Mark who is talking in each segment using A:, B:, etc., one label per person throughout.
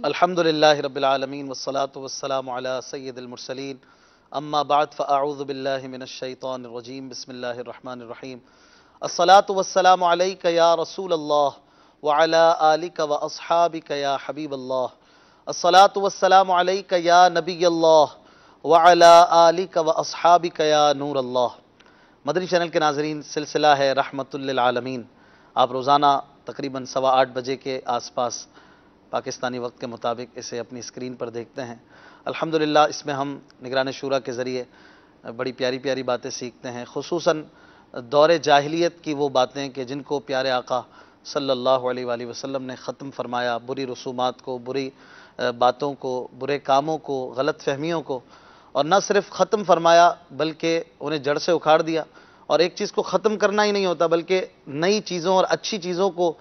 A: الحمد للہ رب العالمین والصلاة والسلام علی سید المرسلین اما بعد فاعوذ باللہ من الشیطان الرجیم بسم اللہ الرحمن الرحیم الصلاة والسلام علیک یا رسول اللہ وعلی آلک واصحابک یا حبیب اللہ الصلاة والسلام علیک یا نبی اللہ وعلی آلک واصحابک یا نور اللہ۔ مدنی چینل کے ناظرین، سلسلہ ہے رحمت للعالمین۔ آپ روزانہ تقریباً 8:15 بجے کے آس پاس پاکستانی وقت کے مطابق اسے اپنی اسکرین پر دیکھتے ہیں۔ الحمدللہ اس میں ہم نگران شورا کے ذریعے بڑی پیاری پیاری باتیں سیکھتے ہیں، خصوصاً دور جاہلیت کی وہ باتیں کہ جن کو پیارے آقا صلی اللہ علیہ وآلہ وسلم نے ختم فرمایا، بری رسومات کو، بری باتوں کو، برے کاموں کو، غلط فہمیوں کو، اور نہ صرف ختم فرمایا بلکہ انہیں جڑ سے اکھاڑ دیا۔ اور ایک چیز کو ختم کرنا ہی نہیں ہوتا بلکہ نئی چیزوں اور اچھی چیزوں کو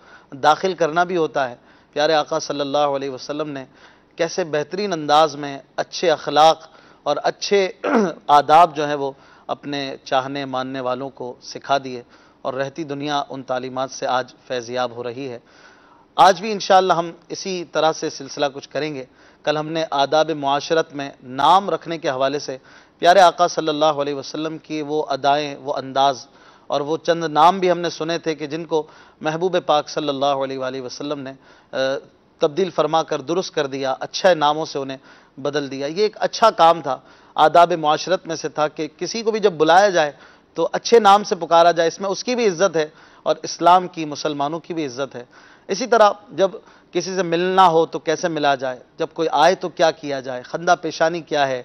A: داخل کرنا بھی ہوتا ہے۔ پیارے آقا صلی اللہ علیہ وسلم نے کیسے بہترین انداز میں اچھے اخلاق اور اچھے آداب جو ہیں وہ اپنے چاہنے ماننے والوں کو سکھا دیے، اور رہتی دنیا ان تعلیمات سے آج فیضیاب ہو رہی ہے۔ آج بھی انشاءاللہ ہم اسی طرح سے سلسلہ کچھ کریں گے۔ کل ہم نے آداب معاشرت میں نام رکھنے کے حوالے سے پیارے آقا صلی اللہ علیہ وسلم کی وہ ادائیں، وہ انداز اور وہ چند نام بھی ہم نے سنے تھے کہ جن کو محبوب پاک صلی اللہ علیہ وآلہ وسلم نے تبدیل فرما کر درست کر دیا، اچھے ناموں سے انہیں بدل دیا۔ یہ ایک اچھا کام تھا، آداب معاشرت میں سے تھا کہ کسی کو بھی جب بلایا جائے تو اچھے نام سے پکارا جائے، اس میں اس کی بھی عزت ہے اور اسلام کی، مسلمانوں کی بھی عزت ہے۔ اسی طرح جب کسی سے ملنا ہو تو کیسے ملا جائے، جب کوئی آئے تو کیا کیا جائے، خندہ پیشانی کیا ہے،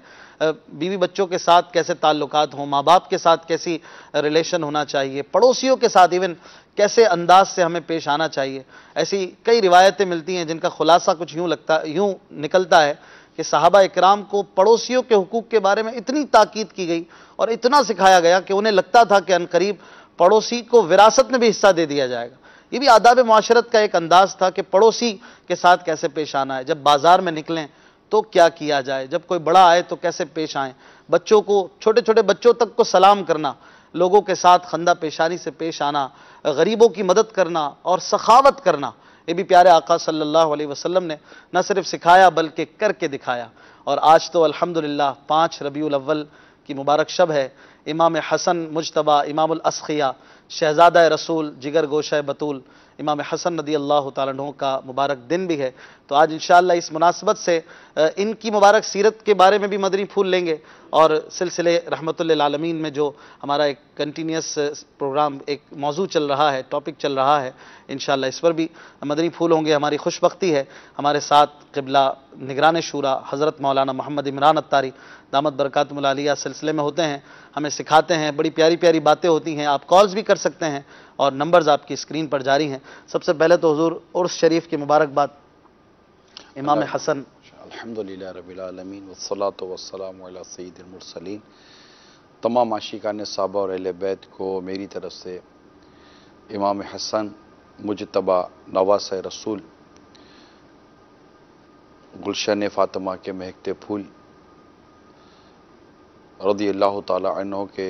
A: بیوی بچوں کے ساتھ کیسے تعلقات ہوں، ماں باپ کے ساتھ کیسی ریلیشن ہونا چاہیے، پڑوسیوں کے ساتھ ایون کیسے انداز سے ہمیں پیش آنا چاہیے۔ ایسی کئی روایتیں ملتی ہیں جن کا خلاصہ کچھ یوں نکلتا ہے کہ صحابہ اکرام کو پڑوسیوں کے حقوق کے بارے میں اتنی تاکید کی گئی اور اتنا سکھایا گیا کہ انہیں لگتا تھا کہ عنقریب پڑوسی کو وراثت میں بھی حصہ دے دیا جائے گا۔ یہ بھی آداب معاشرت کا ایک انداز تھا کہ پڑوسی کے ساتھ کیسے پیش آنا ہے، جب بازار میں نکلیں تو کیا کیا جائے، جب کوئی بڑا آئے تو کیسے پیش آئیں، بچوں کو، چھوٹے چھوٹے بچوں تک کو سلام کرنا، لوگوں کے ساتھ خندہ پیشانی سے پیش آنا، غریبوں کی مدد کرنا اور سخاوت کرنا، یہ بھی پیارے آقا صلی اللہ علیہ وسلم نے نہ صرف سکھایا بلکہ کر کے دکھایا۔ اور آج تو الحمدللہ 5 ربیع الاول کی مبارک شب ہے، امام حسن مجتبیٰ، امام الاسخیاء، شہزادہ رسول، جگر گوشہ بطول، امام حسن رضی اللہ تعالیٰ عنہ کا مبارک دن بھی ہے۔ تو آج انشاءاللہ اس مناسبت سے ان کی مبارک سیرت کے بارے میں بھی مدنی پھول لیں گے، اور سلسلے رحمت للعالمین میں جو ہمارا ایک کنٹینیوس پروگرام، ایک موضوع چل رہا ہے، ٹاپک چل رہا ہے، انشاءاللہ اس پر بھی مدنی پھول ہوں گے۔ ہماری خوش بختی ہے ہمارے ساتھ قبلہ نگران شورا حضرت مولانا محمد عمران اتاری دامت برکاتہم العالیہ سلسلے میں ہوتے ہیں، ہمیں سکھاتے ہیں، بڑی پیاری پیاری باتیں ہوتی ہیں۔ آپ کالز بھی کر سکتے ہیں اور نمبرز آپ کی اسکرین پر جاری ہیں۔ سب سے پہلے تو حضور عرس شریف کی مبارکباد امام حسن۔
B: الحمدللہ رب العالمین والصلاة والسلام علی سید المرسلین۔ تمام عاشقان صحابہ اور اہل بیت کو میری طرف سے امام حسن مجتبیٰ نواسہ رسول گلشن فاطمہ کے مہکتے پھول رضی اللہ تعالی عنہ کے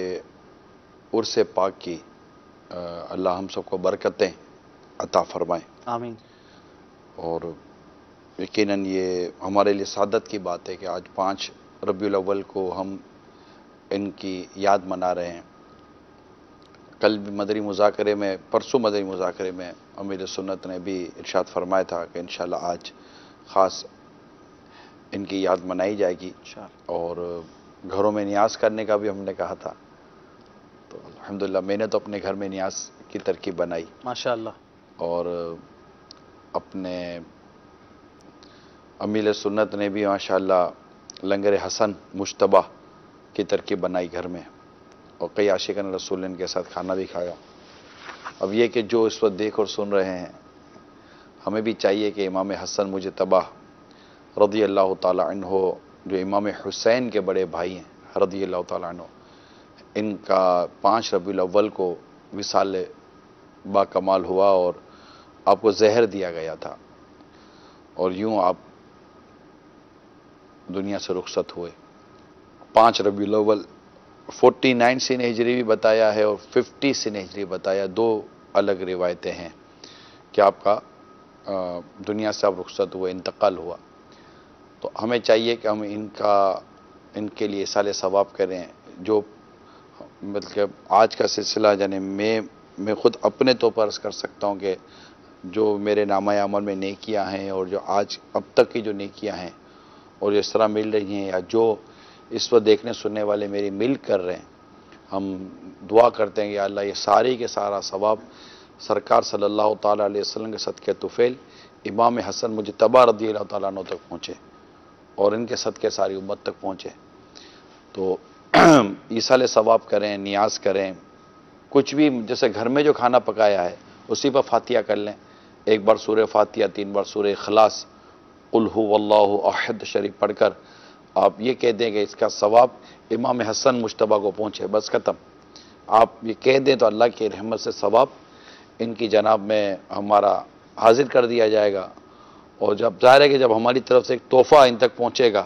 B: عرس پاک کی اللہ ہم سب کو برکتیں عطا فرمائیں،
A: آمین۔
B: اور یقیناً یہ ہمارے لیے سعادت کی بات ہے کہ آج 5 ربیع الاول کو ہم ان کی یاد منا رہے ہیں۔ کل بھی مدنی مذاکرے میں، پرسوں مدنی مذاکرے میں امیر سنت نے بھی ارشاد فرمایا تھا کہ انشاءاللہ آج خاص ان کی یاد منائی جائے گی، اور گھروں میں نیاز کرنے کا بھی ہم نے کہا تھا۔ تو الحمدللہ میں نے تو اپنے گھر میں نیاز کی ترکیب بنائی،
A: ماشاءاللہ،
B: اور اپنے امیر سنت نے بھی ماشاءاللہ لنگر حسن مجتبیٰ کی ترکیب بنائی گھر میں، اور کئی عاشقان رسول نے ان کے ساتھ کھانا بھی کھایا۔ اب یہ کہ جو اس وقت دیکھ اور سن رہے ہیں، ہمیں بھی چاہیے کہ امام حسن مجتبیٰ رضی اللہ تعالیٰ عنہ، جو امام حسین کے بڑے بھائی ہیں رضی اللہ تعالیٰ عنہ، ان کا 5 ربیع الاول کو وصال با کمال ہوا اور آپ کو زہر دیا گیا تھا، اور یوں آپ دنیا سے رخصت ہوئے۔ 5 ربیع الاول 49 سن ہجری بھی بتایا ہے اور 50 سن ہجری بتایا، 2 الگ روایتیں ہیں کہ آپ کا دنیا سے آپ رخصت ہوئے، انتقال ہوا۔ تو ہمیں چاہیے کہ ہم ان کے لیے اصالِ ثواب کریں. جو مطلب آج کا سلسلہ یعنی میں خود اپنے طور پر عرض کر سکتا ہوں کہ جو میرے نامہ عمل میں نیکیاں ہیں اور جو آج اب تک کی جو نیکیاں ہیں اور جو اس طرح مل رہی ہیں یا جو اس وقت دیکھنے سننے والے میری مل کر رہے ہیں، ہم دعا کرتے ہیں کہ یا اللہ یہ ساری کے سارا ثواب سرکار صلی اللہ تعالیٰ علیہ وسلم کے صدقے طفیل امام حسن مجتبیٰ رضی اللہ تعالیٰ عنہ تک پہنچے اور ان کے صدقے ساری امت تک پہنچے. تو ایصال ثواب کریں، نیاز کریں. کچھ بھی جیسے گھر میں جو کھانا پکایا ہے اسی پر فاتحہ کر لیں. ایک بار سورہ فاتحہ، 3 بار سورہ اخلاص، قل هو اللہ احد شریف پڑھ کر آپ یہ کہہ دیں کہ اس کا ثواب امام حسن مجتبیٰ کو پہنچے. بس ختم. آپ یہ کہہ دیں تو اللہ کی رحمت سے ثواب ان کی جناب میں ہمارا حاضر کر دیا جائے گا. اور جب ظاہر ہے کہ جب ہماری طرف سے ایک تحفہ ان تک پہنچے گا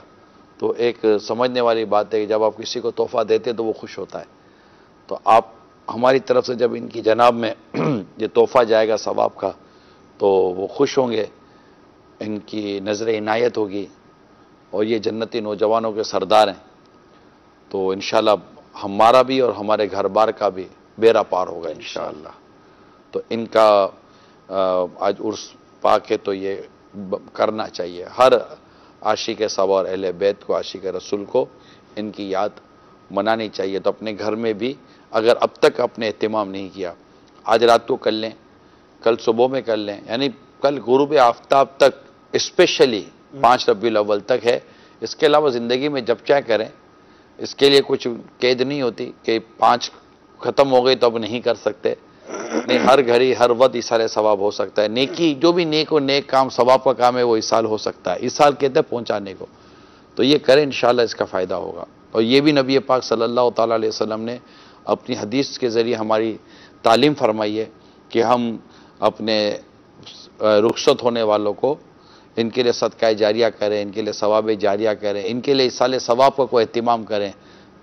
B: تو ایک سمجھنے والی بات ہے کہ جب آپ کسی کو تحفہ دیتے تو وہ خوش ہوتا ہے. تو آپ ہماری طرف سے جب ان کی جناب میں یہ تحفہ جائے گا ثواب کا تو وہ خوش ہوں گے، ان کی نظر عنایت ہوگی اور یہ جنتی نوجوانوں کے سردار ہیں. تو انشاءاللہ ہمارا بھی اور ہمارے گھر بار کا بھی بیڑا پار ہوگا انشاءاللہ. تو ان کا آج عرس پاک ہے تو یہ کرنا چاہیے. ہر عاشق صحابہ اور اہل بیت کو، عاشق رسول کو ان کی یاد منانی چاہیے. تو اپنے گھر میں بھی اگر اب تک اپنے اہتمام نہیں کیا، آج رات کو کر لیں، کل صبح میں کر لیں، یعنی کل غروب آفتاب تک اسپیشلی 5 ربیع الاول تک ہے. اس کے علاوہ زندگی میں جب چاہے کریں، اس کے لیے کچھ قید نہیں ہوتی کہ 5 ختم ہو گئی تو اب نہیں کر سکتے. نہیں، ہر گھڑی ہر وقت ایصال ثواب ہو سکتا ہے. نیکی جو بھی نیک و نیک کام ثواب کا کام ہے وہ ایصال ہو سکتا ہے. ایصال کہتے ہیں پہنچانے کو. تو یہ کریں انشاءاللہ اس کا فائدہ ہوگا. اور یہ بھی نبی پاک صلی اللہ تعالیٰ علیہ وسلم نے اپنی حدیث کے ذریعے ہماری تعلیم فرمائی ہے کہ ہم اپنے رخصت ہونے والوں کو ان کے لیے صدقہ جاریہ کریں، ان کے لیے ثواب جاریہ کریں، ان کے لیے ایصال ثواب کا کوئی اہتمام کریں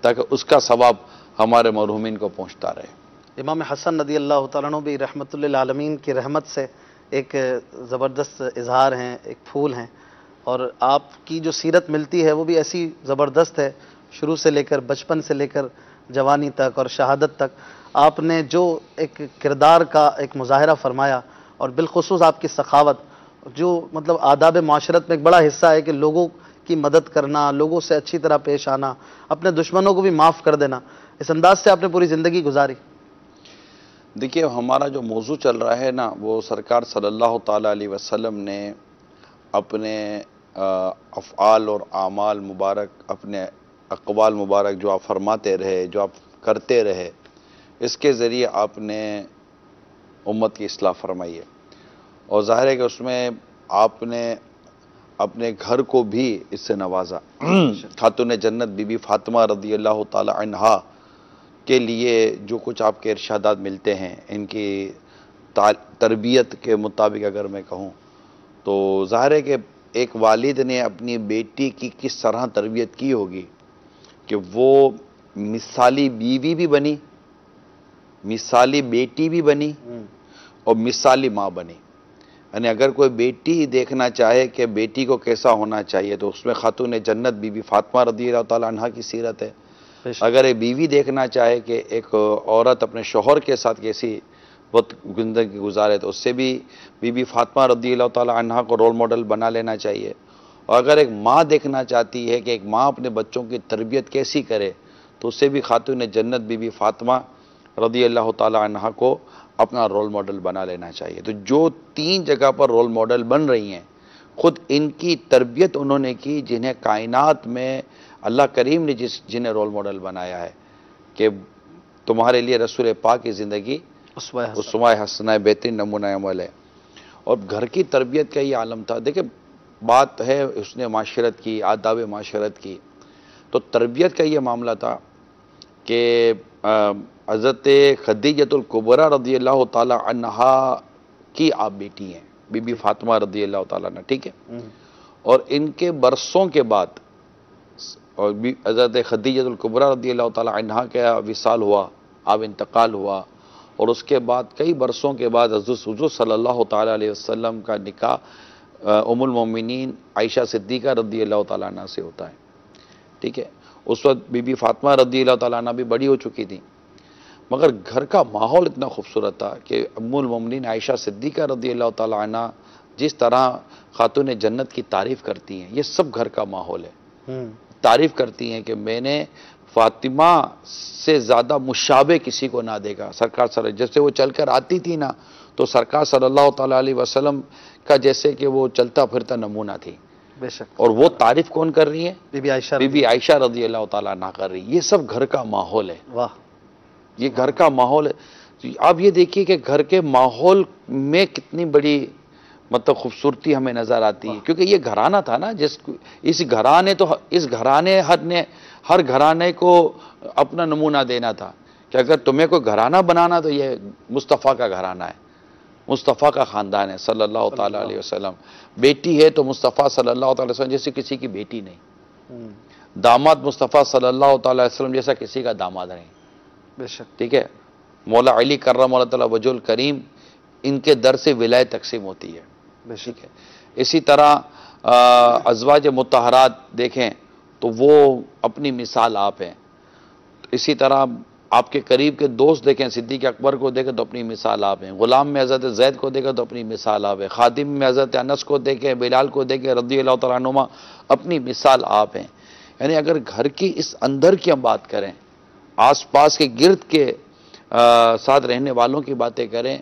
B: تاکہ اس کا ثواب ہمارے مرحومین کو پہنچتا رہے.
A: امام حسن رضی اللہ تعالیٰ عنہ بھی رحمت للعالمین کی رحمت سے ایک زبردست اظہار ہیں، ایک پھول ہیں. اور آپ کی جو سیرت ملتی ہے وہ بھی ایسی زبردست ہے، شروع سے لے کر بچپن سے لے کر جوانی تک اور شہادت تک آپ نے جو ایک کردار کا ایک مظاہرہ فرمایا، اور بالخصوص آپ کی سخاوت جو مطلب آداب معاشرت میں ایک بڑا حصہ ہے کہ لوگوں کی مدد کرنا، لوگوں سے اچھی طرح پیش آنا، اپنے دشمنوں کو بھی معاف کر دینا، اس انداز سے آپ نے پوری زندگی گزاری.
B: دیکھیے ہمارا جو موضوع چل رہا ہے نا، وہ سرکار صلی اللہ تعالیٰ علیہ وسلم نے اپنے افعال اور اعمال مبارک، اپنے اقوال مبارک جو آپ فرماتے رہے، جو آپ کرتے رہے، اس کے ذریعے آپ نے امت کی اصلاح فرمائی ہے. اور ظاہر ہے کہ اس میں آپ نے اپنے گھر کو بھی اس سے نوازا. خاتون جنت بی بی فاطمہ رضی اللہ تعالی عنہا کے لیے جو کچھ آپ کے ارشادات ملتے ہیں، ان کی تربیت کے مطابق اگر میں کہوں تو ظاہر ہے کہ ایک والد نے اپنی بیٹی کی کس طرح تربیت کی ہوگی کہ وہ مثالی بیوی بھی بنی، مثالی بیٹی بھی بنی اور مثالی ماں بنی. یعنی اگر کوئی بیٹی دیکھنا چاہے کہ بیٹی کو کیسا ہونا چاہیے تو اس میں خاتون جنت بی بی فاطمہ رضی اللہ تعالیٰ عنہا کی سیرت ہے. اگر ایک بیوی دیکھنا چاہے کہ ایک عورت اپنے شوہر کے ساتھ کیسی وقت زندگی گزارے تو اس سے بھی بی بی فاطمہ رضی اللہ تعالیٰ عنہا کو رول ماڈل بنا لینا چاہیے. اور اگر ایک ماں دیکھنا چاہتی ہے کہ ایک ماں اپنے بچوں کی تربیت کیسی کرے تو اس سے بھی خاتون جنت بی بی فاطمہ رضی اللہ تعالیٰ عنہا کو اپنا رول ماڈل بنا لینا چاہیے. تو جو 3 جگہ پر رول ماڈل بن رہی ہیں، خود ان کی تربیت انہوں نے کی جنہیں کائنات میں اللہ کریم نے جنہیں رول ماڈل بنایا ہے کہ تمہارے لیے رسول پاک کی زندگی اسوہ حسنہ بہترین نمونہ عمل ہے. اور گھر کی تربیت کا یہ عالم تھا. دیکھیں بات ہے اس نے معاشرت کی، آداب معاشرت کی، تو تربیت کا یہ معاملہ تھا کہ حضرت خدیجۃ الکبریٰ رضی اللہ تعالی عنہا کی آپ بیٹی ہیں، بی بی فاطمہ رضی اللہ تعالیٰ عنہ، ٹھیک ہے. اور ان کے برسوں کے بعد اور حضرت خدیجۃ الکبریٰ رضی اللہ تعالی عنہا کا وصال ہوا، آپ انتقال ہوا، اور اس کے بعد کئی برسوں کے بعد حضرت صلی اللہ تعالی علیہ وسلم کا نکاح ام المومنین عائشہ صدیقہ رضی اللہ تعالیٰ عنہ سے ہوتا ہے، ٹھیک ہے. اس وقت بی بی فاطمہ رضی اللہ تعالیٰ عنہ بھی بڑی ہو چکی تھی، مگر گھر کا ماحول اتنا خوبصورت تھا کہ ام المومنین عائشہ صدیقہ رضی اللہ تعالیٰ عنہ جس طرح خاتون جنت کی تعریف کرتی ہیں، یہ سب گھر کا ماحول ہے. تعریف کرتی ہیں کہ میں نے فاطمہ سے زیادہ مشابہ کسی کو نہ دیکھا. سرکار صلی اللہ علیہ وسلم جیسے وہ چل کر آتی تھی نا، تو سرکار صلی اللہ تعالیٰ علیہ وسلم کا جیسے کہ وہ چلتا پھرتا نمونہ تھی.
A: بے شک.
B: اور وہ تعریف کون کر رہی ہے؟
A: بی بی عائشہ.
B: بی بی عائشہ رضی اللہ تعالیٰ عنہ کر رہی. یہ سب گھر کا ماحول ہے.
A: واہ.
B: یہ گھر کا ماحول ہے. آپ یہ دیکھیے کہ گھر کے ماحول میں کتنی بڑی مطلب خوبصورتی ہمیں نظر آتی ہے، کیونکہ یہ گھرانہ تھا نا، اس گھرانے نے ہر گھرانے کو اپنا نمونہ دینا تھا کہ اگر تمہیں کوئی گھرانہ بنانا تو یہ مصطفیٰ کا گھرانہ ہے، مصطفیٰ کا خاندان ہے صلی اللہ تعالیٰ علیہ وسلم. بیٹی ہے تو مصطفیٰ صلی اللہ تعالیٰ علیہ وسلم جیسے کسی کی بیٹی نہیں، داماد مصطفیٰ صلی اللہ تعالیٰ علیہ وسلم جیسا کسی کا داماد نہیں.
A: بے شک.
B: ٹھیک ہے. مولا علی کرم اللہ تعالیٰ وجہ الکریم، ان کے در سے ولایت تقسیم ہوتی ہے.
A: ٹھیک ہے.
B: اسی طرح ازواج مطہرات دیکھیں تو وہ اپنی مثال آپ ہیں. اسی طرح آپ کے قریب کے دوست دیکھیں، صدیق اکبر کو دیکھیں تو اپنی مثال آپ ہیں. غلام میں حضرت زید کو دیکھیں تو اپنی مثال آپ ہیں. خادم میں حضرت انس کو دیکھیں، بلال کو دیکھیں رضی اللہ تعالیٰ عنہما، اپنی مثال آپ ہیں. یعنی اگر گھر کی اس اندر کی ہم بات کریں، آس پاس کے گرد کے ساتھ رہنے والوں کی باتیں کریں،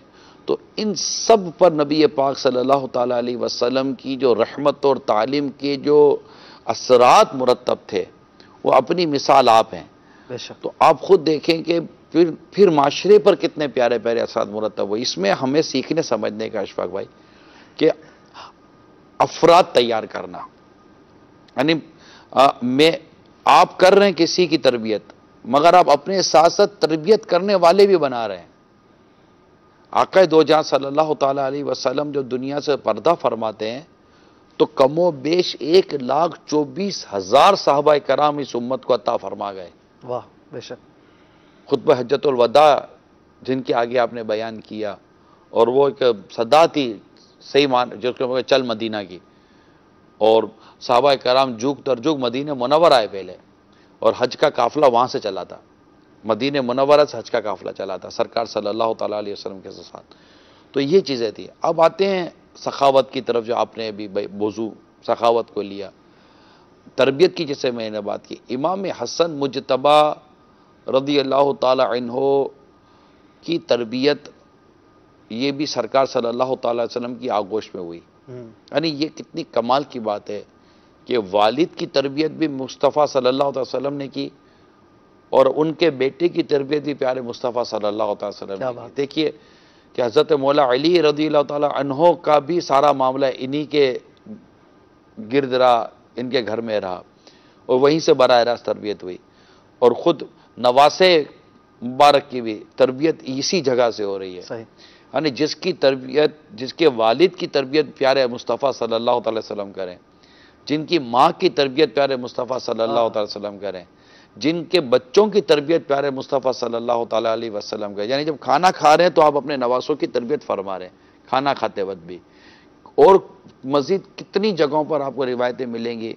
B: تو ان سب پر نبی پاک صلی اللہ تعالیٰ علیہ وسلم کی جو رحمت اور تعلیم کے جو اثرات مرتب تھے وہ اپنی مثال آپ ہیں.
A: بے شک.
B: تو آپ خود دیکھیں کہ پھر معاشرے پر کتنے پیارے پیارے اثرات مرتب ہوئے. اس میں ہمیں سیکھنے سمجھنے کا اشفاق بھائی کہ افراد تیار کرنا، یعنی آپ کر رہے ہیں کسی کی تربیت، مگر آپ اپنے ساتھ ساتھ تربیت کرنے والے بھی بنا رہے ہیں. آقا دو جہاں صلی اللہ تعالیٰ علیہ وسلم جو دنیا سے پردہ فرماتے ہیں تو کم و بیش 1,24,000 صحابہ کرام اس امت کو عطا فرما گئے.
A: واہ. بے شک.
B: خطبہ حجت الوداع جن کے آگے آپ نے بیان کیا، اور وہ ایک صدا تھی صحیح جس کو چل مدینہ کی، اور صحابہ کرام جوگ در جوگ مدینہ منور آئے پہلے، اور حج کا قافلہ وہاں سے چلا تھا، مدینہ منورہ سے حج کا قافلہ چلا تھا سرکار صلی اللہ تعالیٰ علیہ وسلم کے ساتھ. تو یہ چیزیں تھی. اب آتے ہیں سخاوت کی طرف، جو آپ نے ابھی موضوع سخاوت کو لیا، تربیت کی جیسے میں نے بات کی. امام حسن مجتبی رضی اللہ تعالیٰ عنہ کی تربیت یہ بھی سرکار صلی اللہ تعالیٰ علیہ وسلم کی آغوش میں ہوئی. یعنی یہ کتنی کمال کی بات ہے کہ والد کی تربیت بھی مصطفیٰ صلی اللہ علیہ وسلم نے کی، اور ان کے بیٹے کی تربیت بھی پیارے مصطفیٰ صلی اللہ علیہ وسلم نے کی. دیکھیے کہ حضرت مولا علی رضی اللہ تعالیٰ عنہ کا بھی سارا معاملہ انہی کے گرد رہا، ان کے گھر میں رہا، اور وہیں سے براہ راست تربیت ہوئی. اور خود نواسے مبارک کی بھی تربیت اسی جگہ سے ہو رہی ہے.
A: صحیح.
B: یعنی جس کی تربیت، جس کے والد کی تربیت پیارے مصطفیٰ صلی اللہ علیہ وسلم کریں، جن کی ماں کی تربیت پیارے مصطفیٰ صلی اللہ علیہ وسلم کریں، جن کے بچوں کی تربیت پیارے مصطفیٰ صلی اللہ تعالیٰ علیہ وسلم کریں. یعنی جب کھانا کھا رہے ہیں تو آپ اپنے نواسوں کی تربیت فرما رہے ہیں کھانا کھاتے وقت بھی. اور مزید کتنی جگہوں پر آپ کو روایتیں ملیں گی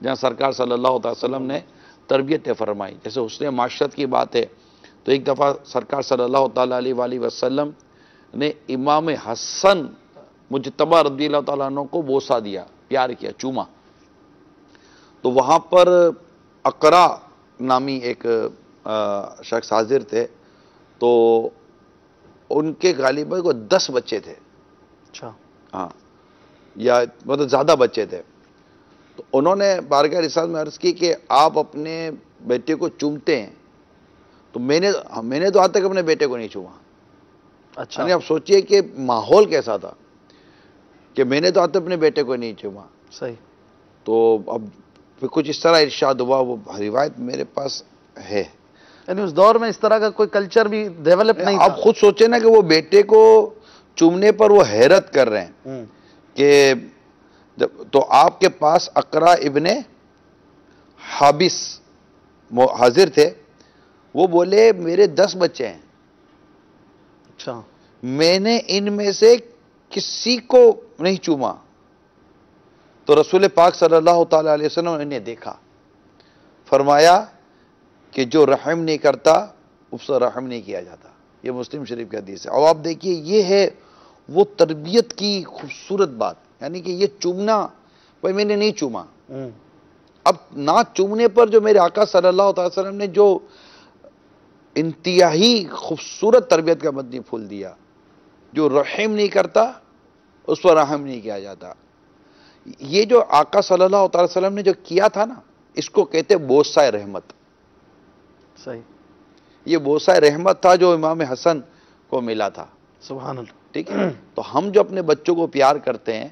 B: جہاں سرکار صلی اللہ علیہ وسلم نے تربیت فرمائی. جیسے حسن معاشرت کی بات ہے تو ایک دفعہ سرکار صلی اللہ تعالیٰ علیہ وسلم نے امام حسن مجتبی رضی اللہ تعالیٰ عنہ کو بوسہ دیا، پیار کیا، چوما. تو وہاں پر اقرا نامی ایک شخص حاضر تھے، تو ان کے غالباً کو 10 بچے تھے.
A: اچھا.
B: ہاں، یا مطلب زیادہ بچے تھے. تو انہوں نے بارگاہ رسالت میں عرض کی کہ آپ اپنے بیٹے کو چومتے ہیں، تو میں نے تو آج تک اپنے بیٹے کو نہیں چوما.
A: اچھا.
B: یعنی آپ سوچئے کہ ماحول کیسا تھا کہ میں نے تو آج تک اپنے بیٹے کو نہیں چوما.
A: صحیح.
B: تو اب پھر کچھ اس طرح ارشاد ہوا، وہ روایت میرے پاس ہے.
A: یعنی اس دور میں اس طرح کا کوئی کلچر بھی ڈیولپ نہیں تھا.
B: آپ خود سوچیں نا کہ وہ بیٹے کو چومنے پر وہ حیرت کر رہے ہیں کہ تو آپ کے پاس اقرا ابن حابس حاضر تھے. وہ بولے میرے 10 بچے ہیں.
A: اچھا.
B: میں نے ان میں سے کسی کو نہیں چوما. تو رسول پاک صلی اللہ تعالی علیہ وسلم نے انہیں دیکھا، فرمایا کہ جو رحم نہیں کرتا اس پر رحم نہیں کیا جاتا. یہ مسلم شریف کی حدیث ہے. اور آپ دیکھیے یہ ہے وہ تربیت کی خوبصورت بات، یعنی کہ یہ چومنا، بھائی میں نے نہیں چوما، اب نہ چومنے پر جو میرے آقا صلی اللہ علیہ وسلم نے جو انتہائی خوبصورت تربیت کا مدنی پھول دیا، جو رحم نہیں کرتا اس پر رحم نہیں کیا جاتا. یہ جو آقا صلی اللہ علیہ وسلم نے جو کیا تھا نا، اس کو کہتے بوسہ رحمت.
A: صحیح.
B: یہ بوسہ رحمت تھا جو امام حسن کو ملا تھا.
A: سبحان اللہ.
B: ٹھیک ہے. تو ہم جو اپنے بچوں کو پیار کرتے ہیں،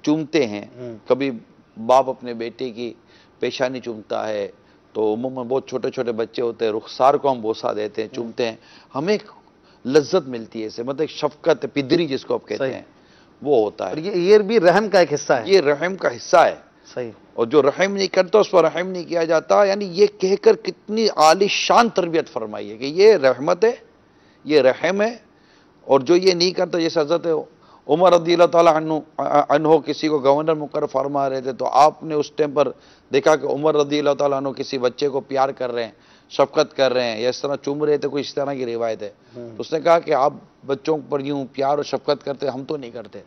B: چومتے ہیں، کبھی باپ اپنے بیٹے کی پیشانی چومتا ہے تو عموماً بہت چھوٹے چھوٹے بچے ہوتے ہیں، رخسار کو ہم بوسہ دیتے ہیں، چومتے ہیں، ہمیں ایک لذت ملتی ہے اسے، مطلب ایک شفقت، پدری جس کو آپ کہتے ہیں وہ ہوتا
A: اور
B: ہے.
A: یہ بھی رحم کا ایک حصہ ہے.
B: یہ رحم کا حصہ ہے.
A: صحیح.
B: اور جو رحم نہیں کرتا اس پر رحم نہیں کیا جاتا. یعنی یہ کہہ کر کتنی عالی شان تربیت فرمائی ہے کہ یہ رحمت ہے، یہ رحم ہے. اور جو یہ نہیں کرتا، جیسے حضرت عمر رضی اللہ تعالیٰ عنہ کسی کو گورنر مقرر فرما رہے تھے، تو آپ نے اس ٹائم پر دیکھا کہ عمر رضی اللہ تعالیٰ عنہ کسی بچے کو پیار کر رہے ہیں، شفقت کر رہے ہیں، یا اس طرح چوم رہے تھے، کوئی اس طرح کی روایت ہے. تو اس نے کہا کہ آپ بچوں پر یوں پیار اور شفقت کرتے، ہم تو نہیں کرتے.